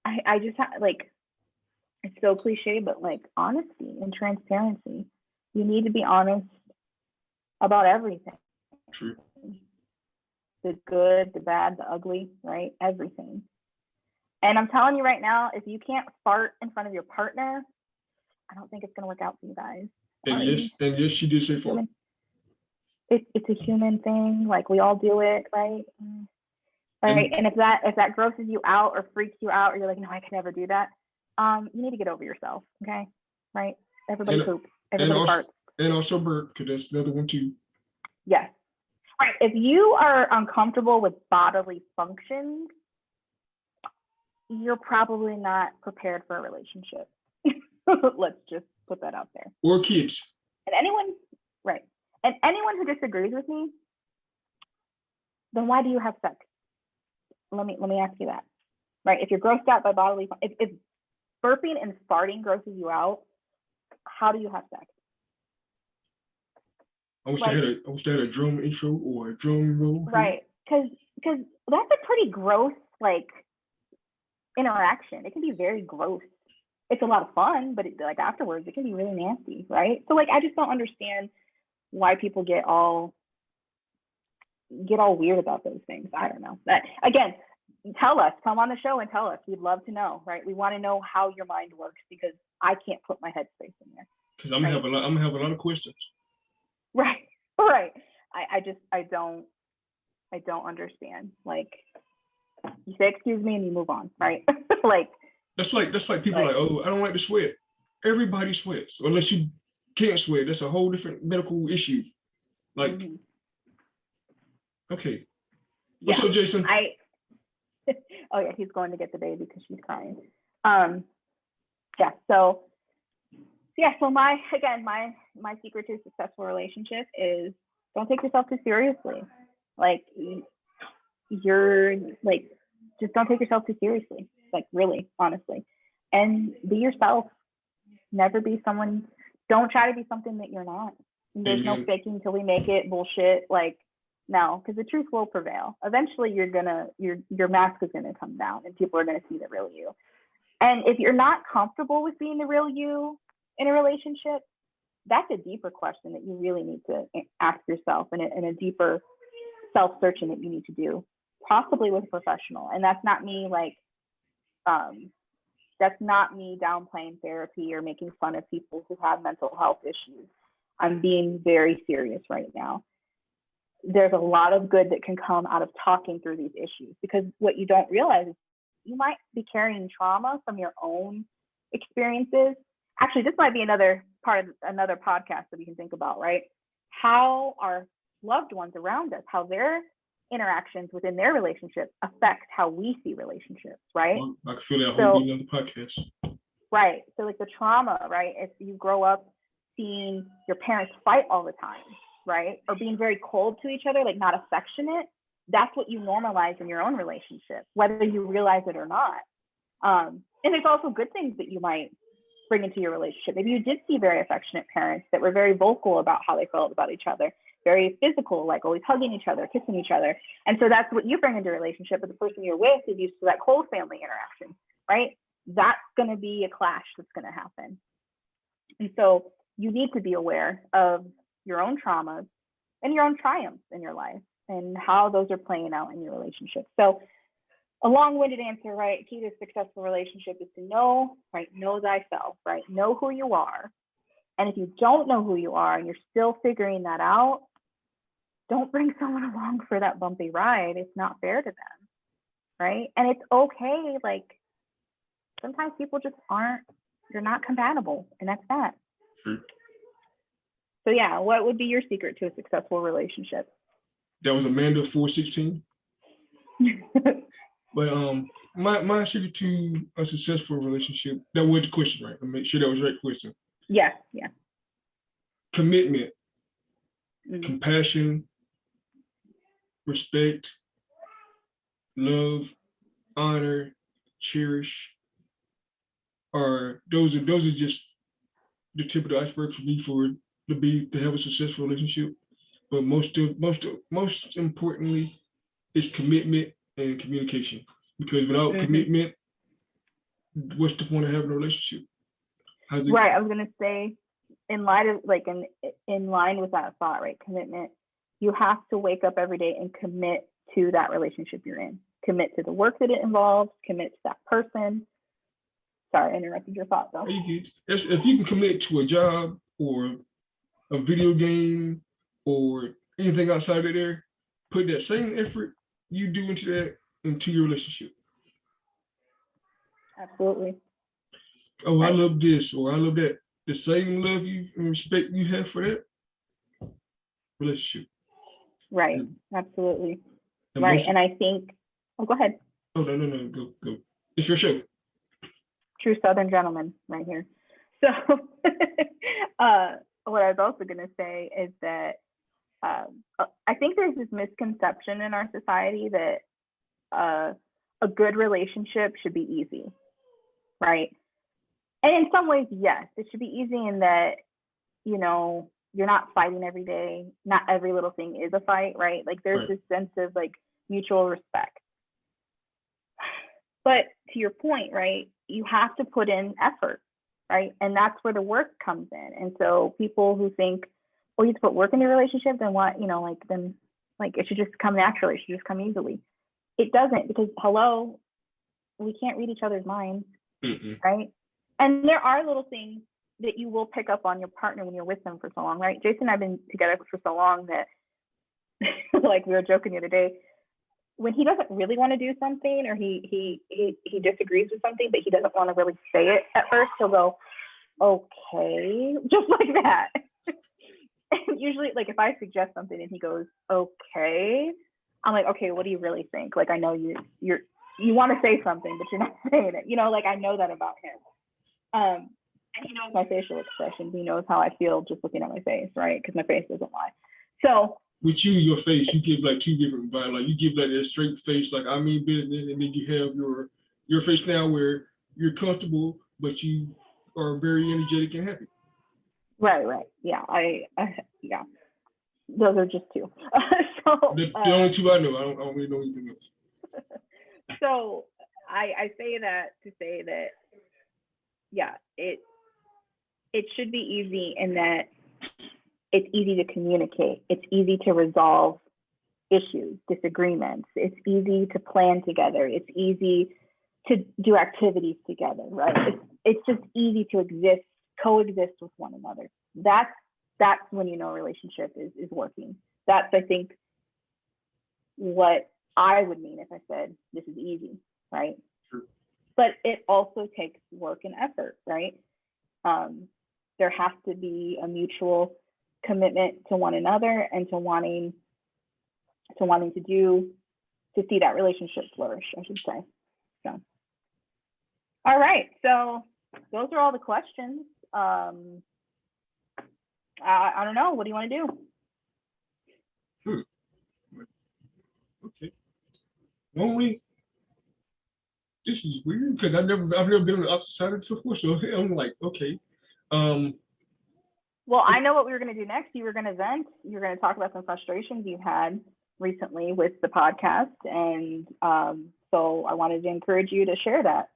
Speaker 1: I just like, it's so cliche, but like honesty and transparency. You need to be honest about everything.
Speaker 2: True.
Speaker 1: The good, the bad, the ugly, right? Everything. And I'm telling you right now, if you can't fart in front of your partner, I don't think it's going to work out for you guys.
Speaker 2: And yes, she did say fart.
Speaker 1: It's a human thing. Like, we all do it, right? Right. And if that grosses you out or freaks you out, or you're like, no, I can never do that, you need to get over yourself. Okay. Right. Everybody poops. Everybody farts.
Speaker 2: And also burp, because that's another one too.
Speaker 1: Yes. Right. If you are uncomfortable with bodily functions, you're probably not prepared for a relationship. Let's just put that out there.
Speaker 2: Or kids.
Speaker 1: And anyone who disagrees with me, then why do you have sex? Let me ask you that. Right? If you're grossed out by bodily, if burping and farting grosses you out, how do you have sex?
Speaker 2: I wish I had a drum intro or a drum roll.
Speaker 1: Right. Because that's a pretty gross, like, interaction. It can be very gross. It's a lot of fun, but like afterwards, it can be really nasty, right? So like, I just don't understand why people get all weird about those things. I don't know. But again, come on the show and tell us. We'd love to know, right? We want to know how your mind works, because I can't put my headspace in there.
Speaker 2: Because I'm gonna have a lot of questions.
Speaker 1: Right. I don't understand. Like, you say excuse me and you move on, right? Like,
Speaker 2: that's like people like, oh, I don't like to sweat. Everybody sweats, unless you can't sweat. That's a whole different medical issue. Like, okay. What's up, Jason?
Speaker 1: Oh yeah, he's going to get the baby because she's crying. So my secret to a successful relationship is, don't take yourself too seriously. Like, you're like, just don't take yourself too seriously. Like, really, honestly, and be yourself. Never be someone. Don't try to be something that you're not. There's no faking till we make it bullshit. Like, no, because the truth will prevail. Eventually, your mask is gonna come down, and people are gonna see the real you. And if you're not comfortable with being the real you in a relationship, that's a deeper question that you really need to ask yourself, and a deeper self-searching that you need to do, possibly with a professional. And that's not me downplaying therapy or making fun of people who have mental health issues. I'm being very serious right now. There's a lot of good that can come out of talking through these issues, because what you don't realize is you might be carrying trauma from your own experiences. Actually, this might be another podcast that we can think about, right? How our loved ones around us, how their interactions within their relationship affect how we see relationships, right?
Speaker 2: Well, I can feel that whole another podcast.
Speaker 1: Right. So like the trauma, right? If you grow up seeing your parents fight all the time, right? Or being very cold to each other, like not affectionate, that's what you normalize in your own relationship, whether you realize it or not. And there's also good things that you might bring into your relationship. Maybe you did see very affectionate parents that were very vocal about how they felt about each other, very physical, like always hugging each other, kissing each other. And so that's what you bring into a relationship, but the person you're with is used to that cold family interaction, right? That's going to be a clash that's going to happen. And so you need to be aware of your own traumas and your own triumphs in your life and how those are playing out in your relationship. So a long-winded answer, right? Key to a successful relationship is to know, right? Know thyself, right? Know who you are. And if you don't know who you are and you're still figuring that out, don't bring someone along for that bumpy ride. It's not fair to them, right? And it's okay. Like, sometimes people just you're not compatible, and that's that.
Speaker 2: True.
Speaker 1: So yeah, what would be your secret to a successful relationship?
Speaker 2: That was Amanda 416. But my secret to a successful relationship, that was the question, right? I'll make sure that was the right question.
Speaker 1: Yeah, yeah.
Speaker 2: Commitment,
Speaker 1: Mhm.
Speaker 2: compassion, respect, love, honor, cherish, are those are just the tip of the iceberg for me to have a successful relationship. But most importantly is commitment and communication. Because without
Speaker 1: Mhm.
Speaker 2: commitment, what's the point of having a relationship? How's it?
Speaker 1: Right. I was gonna say, in line of like in line with that thought, right? Commitment. You have to wake up every day and commit to that relationship you're in. Commit to the work that it involves. Commit to that person. Sorry, I interrupted your thought though.
Speaker 2: If you can commit to a job or a video game or anything outside of there, put that same effort you do into your relationship.
Speaker 1: Absolutely.
Speaker 2: Oh, I
Speaker 1: Right.
Speaker 2: love this or I love that. The same love you and respect you have for that relationship.
Speaker 1: Right. Absolutely.
Speaker 2: And
Speaker 1: Right. And I think, oh, go ahead.
Speaker 2: Oh, no, go. It's your show.
Speaker 1: True Southern gentleman right here. So what I was also going to say is that I think there's this misconception in our society that a good relationship should be easy, right? And in some ways, yes, it should be easy in that, you know, you're not fighting every day. Not every little thing is a fight, right? Like there's this sense of like mutual respect. But to your point, right, you have to put in effort, right? And that's where the work comes in. And so people who think, well, you have to put work in your relationship, then what, you know, like then like it should just come naturally, it should just come easily. It doesn't, because hello, we can't read each other's minds, right? And there are little things that you will pick up on your partner when you're with them for so long, right? Jason and I have been together for so long that like we were joking the other day, when he doesn't really want to do something or he disagrees with something, but he doesn't want to really say it at first, he'll go, okay, just like that. And usually, like if I suggest something and he goes, okay, I'm like, okay, what do you really think? Like I know you want to say something, but you're not saying it. You know, like I know that about him. And he knows my facial expressions. He knows how I feel just looking at my face, right? Because my face doesn't lie. So
Speaker 2: with you, your face, you give like two different vibes. Like you give like a straight face, like I mean business, and then you have your face now where you're comfortable, but you are very energetic and happy.
Speaker 1: Right. Yeah, yeah. Those are just two. So
Speaker 2: the only two I know. I don't really know anything else.
Speaker 1: So I say that to say that, yeah, it should be easy in that it's easy to communicate. It's easy to resolve issues, disagreements. It's easy to plan together. It's easy to do activities together, right? It's just easy to coexist with one another. That's when you know a relationship is working. That's, I think, what I would mean if I said this is easy, right?
Speaker 2: Sure.
Speaker 1: But it also takes work and effort, right? There has to be a mutual commitment to one another and to wanting to see that relationship flourish, I should say. So, all right. So those are all the questions. I don't know. What do you want to do?
Speaker 2: Okay. Only this is weird because I've never been on the opposite side of it before, so I'm like, okay.
Speaker 1: Well, I know what we were going to do next. You were going to vent. You were going to talk about some frustrations you've had recently with the podcast, and so I wanted to encourage you to share that.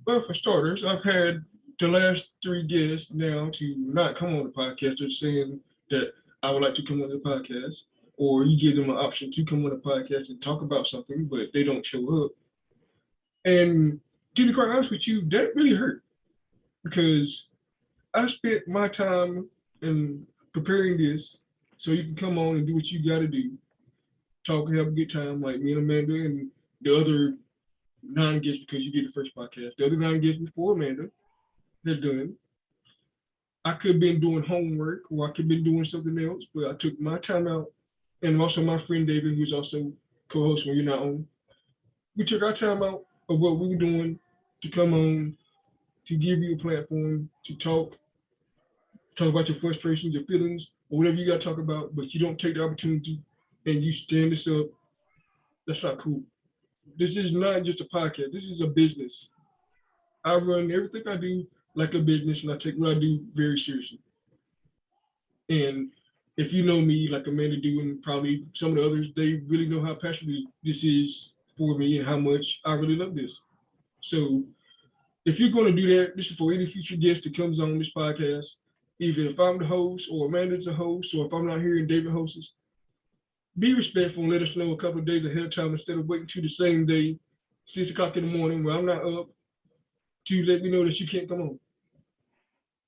Speaker 2: Well, for starters, I've had the last 3 guests now to not come on the podcast. They're saying that I would like to come on the podcast, or you give them an option to come on the podcast and talk about something, but they don't show up. And to be quite honest with you, that really hurt because I spent my time in preparing this so you can come on and do what you got to do, talk and have a good time, like me and Amanda and the other 9 guests, because you did the first podcast. The other 9 guests before Amanda, they're done. I could have been doing homework or I could have been doing something else, but I took my time out and also my friend David, who's also co-host when you're not on. We took our time out of what we were doing to come on, to give you a platform to talk about your frustrations, your feelings, or whatever you got to talk about, but you don't take the opportunity and you stand this up. That's not cool. This is not just a podcast. This is a business. I run everything I do like a business, and I take what I do very seriously. And if you know me, like Amanda do, and probably some of the others, they really know how passionate this is for me and how much I really love this. So if you're going to do that, this is for any future guest that comes on this podcast. Even if I'm the host or Amanda's the host, or if I'm not here and David hosts, be respectful and let us know a couple of days ahead of time instead of waiting to the same day, 6 o'clock in the morning where I'm not up, to let me know that you can't come on.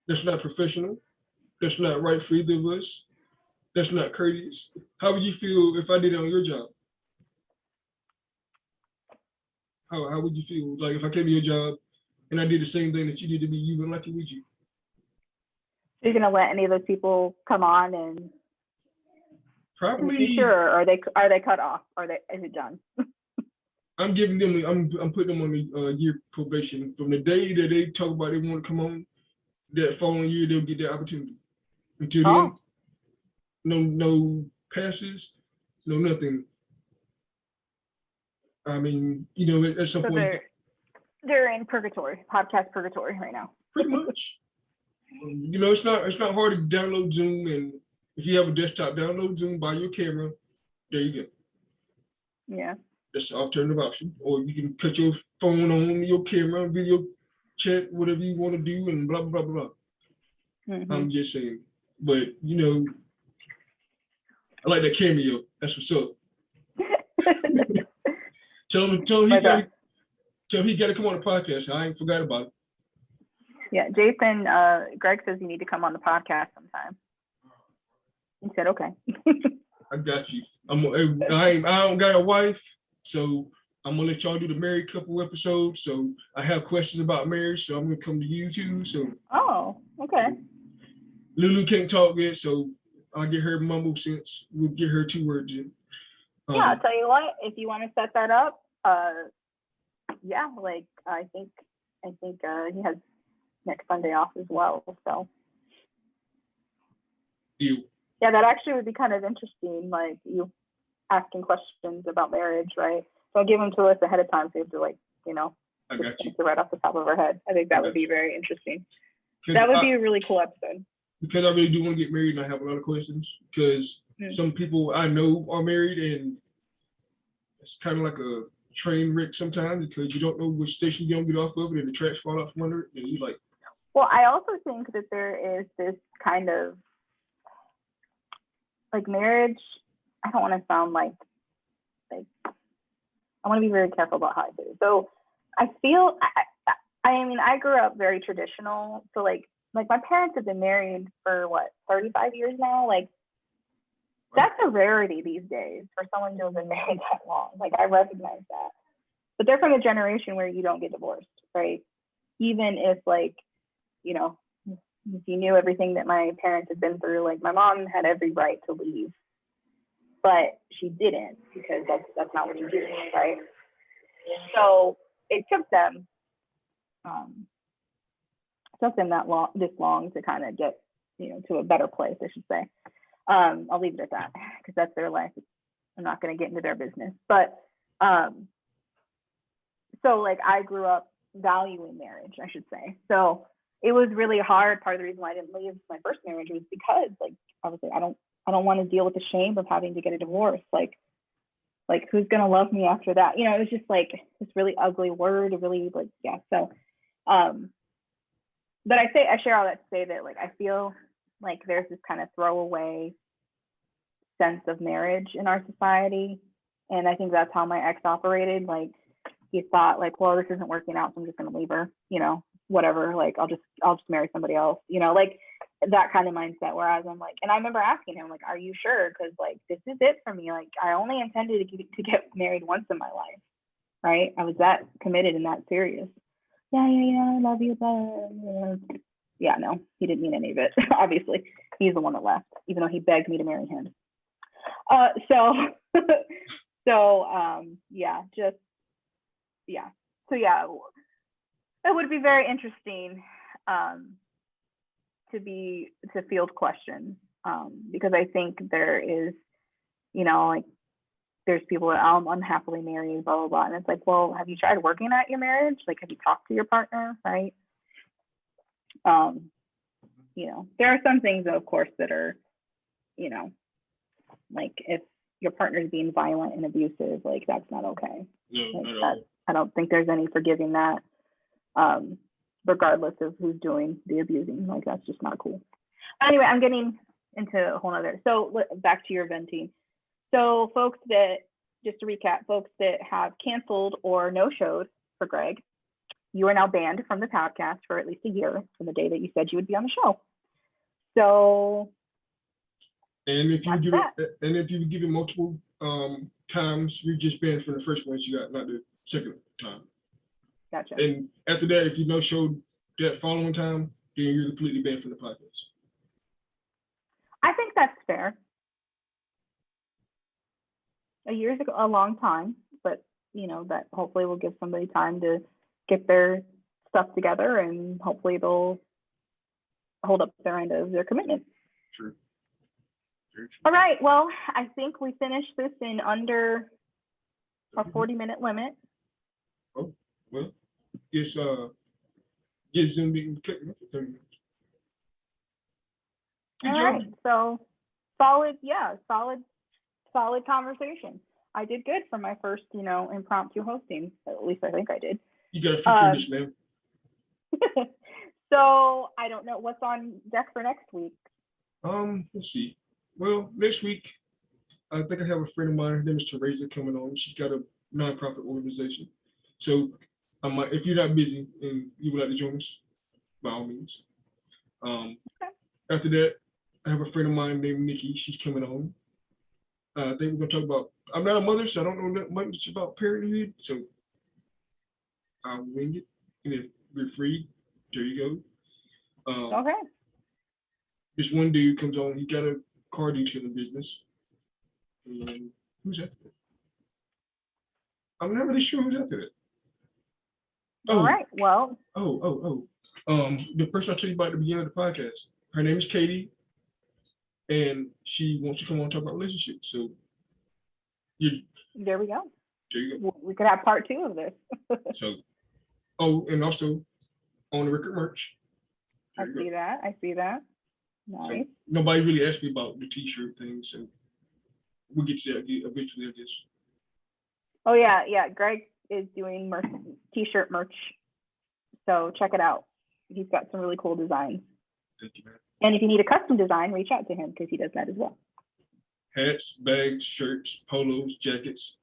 Speaker 2: That's not professional. That's not right for either of us. That's not courteous. How would you feel if I did it on your job? How would you feel? Like if I came to your job and I did the same thing that you did to me, you wouldn't like it, would you?
Speaker 1: So you're gonna let any of those people come on and in the
Speaker 2: Probably.
Speaker 1: future, or are they cut off? Is it done?
Speaker 2: I'm giving them. I'm putting them on the year probation. From the day that they talk about they want to come on, that following year they'll get their opportunity. Until then,
Speaker 1: Oh,
Speaker 2: no passes, no nothing. I mean, at some
Speaker 1: so
Speaker 2: point,
Speaker 1: they're in purgatory, podcast purgatory right now.
Speaker 2: pretty much. It's not hard to download Zoom, and if you have a desktop, download Zoom, buy your camera. There you go.
Speaker 1: Yeah.
Speaker 2: That's the alternative option. Or you can cut your phone on your camera, video chat, whatever you want to do, and blah blah blah blah.
Speaker 1: Mm-hmm.
Speaker 2: I'm just saying. But I like that cameo. That's what's up. Tell him he got to come on the podcast. I ain't forgot about it.
Speaker 1: Yeah, Jason, Greg says you need to come on the podcast sometime. He said, okay.
Speaker 2: I got you. I don't got a wife, so I'm gonna let y'all do the married couple episodes. So I have questions about marriage, so I'm gonna come to you too. So
Speaker 1: Oh, okay.
Speaker 2: Lulu can't talk yet, so I'll get her mumble sense. We'll get her 2 words in.
Speaker 1: Yeah, I'll tell you what, if you want to set that up, yeah, like I think he has next Sunday off as well. So
Speaker 2: Deal.
Speaker 1: yeah, that actually would be kind of interesting, like you asking questions about marriage, right? So give them to us ahead of time so you have to
Speaker 2: I got you.
Speaker 1: right off the top of our head. I think that would be very interesting. That would be a really cool episode.
Speaker 2: Because I really do want to get married and I have a lot of questions. Because some people I know are married and it's kind of like a train wreck sometimes because you don't know which station you're gonna get off of it and the tracks fall out from under it and you like.
Speaker 1: Well, I also think that there is this kind of like marriage. I don't want to sound like I want to be very careful about how I say it. So I feel I mean I grew up very traditional. So like my parents have been married for 35 years now. Like that's a rarity these days for someone to have been married that long. Like I recognize that. But they're from a generation where you don't get divorced, right? Even if if you knew everything that my parents had been through, like my mom had every right to leave, but she didn't because that's not what you do, right? So it took them this long to kind of get to a better place, I should say. I'll leave it at that because that's their life. I'm not going to get into their business, but so like I grew up valuing marriage, I should say. So it was really hard. Part of the reason why I didn't leave my first marriage was because like obviously I don't want to deal with the shame of having to get a divorce. Like who's gonna love me after that? It was just like this really ugly word, really like yeah. So but I share all that to say that like I feel like there's this kind of throwaway sense of marriage in our society. And I think that's how my ex operated. Like he thought like, well, this isn't working out, so I'm just gonna leave her, whatever, like I'll just marry somebody else, like that kind of mindset. Whereas I'm like, and I remember asking him like, are you sure? Because like this is it for me. Like I only intended to get married once in my life, right? I was that committed and that serious. Yeah, I love you, but yeah, no, he didn't mean any of it. Obviously, he's the one that left, even though he begged me to marry him. So, yeah, just, yeah. So, yeah, it would be very interesting to field questions because I think there is, like, there's people that I'm unhappily married, blah, blah, blah. And it's like, well, have you tried working at your marriage? Like, have you talked to your partner, right? There are some things, of course, that are, like if your partner is being violent and abusive, like that's not okay.
Speaker 2: No,
Speaker 1: like,
Speaker 2: not at all.
Speaker 1: I don't think there's any forgiving that, regardless of who's doing the abusing. Like that's just not cool. Anyway, I'm getting into a whole nother. So back to your venting. So folks that, just to recap, folks that have canceled or no-showed for Greg, you are now banned from the podcast for at least a year from the day that you said you would be on the show. So,
Speaker 2: and if you give it multiple times, you're just banned from the first one you got, not the second time.
Speaker 1: Gotcha.
Speaker 2: And after that, if you no-showed that following time, then you're completely banned from the podcast.
Speaker 1: I think that's fair. A year's a long time, but that hopefully will give somebody time to get their stuff together, and hopefully they'll hold up their end of their commitment.
Speaker 2: True.
Speaker 1: All right. Well, I think we finished this in under our 40-minute limit.
Speaker 2: Oh, well, get Zoom meeting.
Speaker 1: All right. So solid conversation. I did good for my first, impromptu hosting. At least I think I did.
Speaker 2: You got a future this, man.
Speaker 1: So I don't know what's on deck for next week.
Speaker 2: Let's see. Well, next week, I think I have a friend of mine. Her name is Teresa coming on. She's got a nonprofit organization. So, if you're not busy and you would like to join us, by all means. Okay. After that, I have a friend of mine named Nikki. She's coming on. I think we're gonna talk about. I'm not a mother, so I don't know that much about parenthood. So I'll wing it, and if we're free, there you go.
Speaker 1: Okay.
Speaker 2: This one dude comes on. He got a car detailing business. And who's after that? I'm not really sure who's after that.
Speaker 1: All right. Well.
Speaker 2: The person I told you about at the beginning of the podcast. Her name is Katie, and she wants to come on and talk about relationships. So,
Speaker 1: there we go.
Speaker 2: There you go.
Speaker 1: We could have part 2 of this.
Speaker 2: So, and also on the record merch.
Speaker 1: I see that. Nice.
Speaker 2: So nobody really asked me about the t-shirt thing, so we'll get to that eventually, I guess.
Speaker 1: Oh yeah. Greg is doing t-shirt merch, so check it out. He's got some really cool designs.
Speaker 2: Thank you, man.
Speaker 1: And if you need a custom design, reach out to him because he does that as well.
Speaker 2: Hats, bags, shirts, polos, jackets,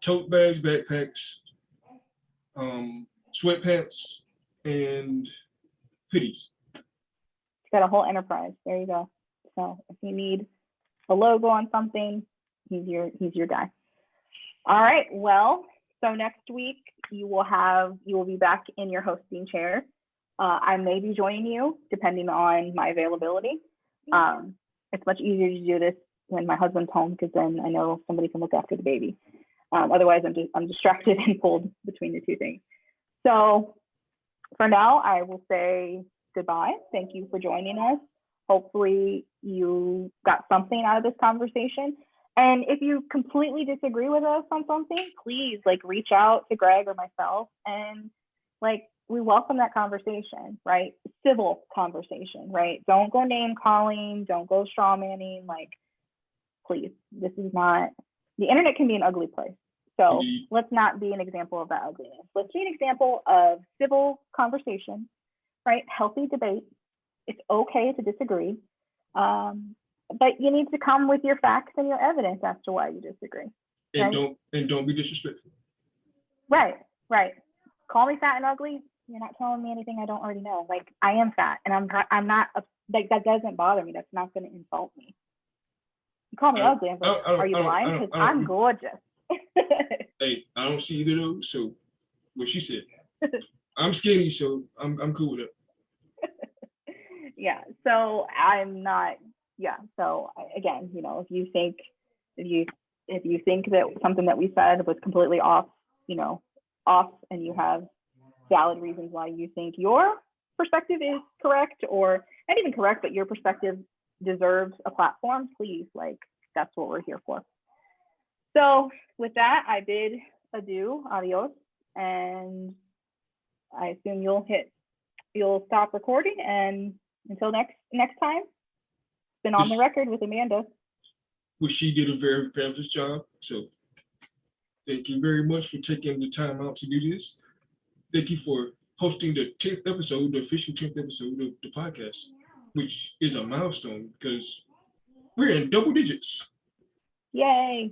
Speaker 2: tote bags, backpacks, sweatpants, and hoodies.
Speaker 1: He's got a whole enterprise. There you go. So if you need a logo on something, he's your guy. All right. Well, so next week you will be back in your hosting chair. I may be joining you depending on my availability. It's much easier to do this when my husband's home because then I know somebody can look after the baby. Otherwise, I'm distracted and pulled between the two things. So for now, I will say goodbye. Thank you for joining us. Hopefully you got something out of this conversation. And if you completely disagree with us on something, please reach out to Greg or myself, and we welcome that conversation, right? Civil conversation, right? Don't go name calling, don't go straw manning, please. This is not, the internet can be an ugly place. So let's not be an example of that ugliness. Let's be an example of civil conversation, right? Healthy debate. It's okay to disagree. But you need to come with your facts and your evidence as to why you disagree.
Speaker 2: And don't be disrespectful.
Speaker 1: Right. Call me fat and ugly. You're not telling me anything I don't already know. I am fat, and I'm not that doesn't bother me. That's not going to insult me. You call me ugly. I'm are you blind? Because I'm gorgeous.
Speaker 2: Hey, I don't see either of those. So what she said. I'm skinny, so I'm cool with it.
Speaker 1: Yeah. So I'm not. Yeah. So again, if you think if you think that something that we said was completely off, off, and you have valid reasons why you think your perspective is correct, or not even correct, but your perspective deserves a platform, please, that's what we're here for. So with that, I bid adieu, adios, and I assume you'll stop recording, and until next time, it's been On the Record with Amanda.
Speaker 2: Well, she did a very fabulous job, so thank you very much for taking the time out to do this. Thank you for hosting the 10th episode, the official 10th episode of the podcast, which is a milestone because we're in double digits.
Speaker 1: Yay.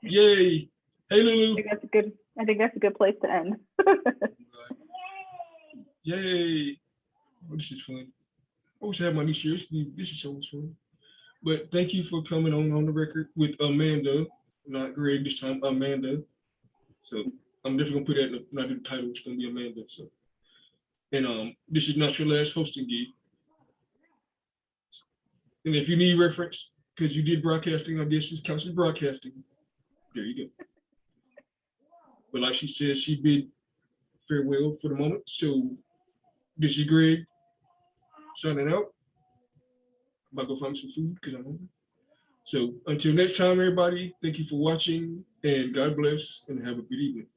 Speaker 2: Yay. Hey, Lulu.
Speaker 1: I think that's a good place to end.
Speaker 2: Yay. Oh, this is fun. I wish I had my niece here. This is so much fun. But thank you for coming on the record with Amanda, not Greg this time, Amanda. So I'm definitely gonna put that when I do the title, it's gonna be Amanda. So, and this is not your last hosting gig. And if you need reference, because you did broadcasting, I guess this counts as broadcasting. There you go. But like she said, she bid farewell for the moment. So this is Greg signing out. I'm about to go find some food because I'm hungry. So until next time, everybody, thank you for watching, and God bless, and have a good evening.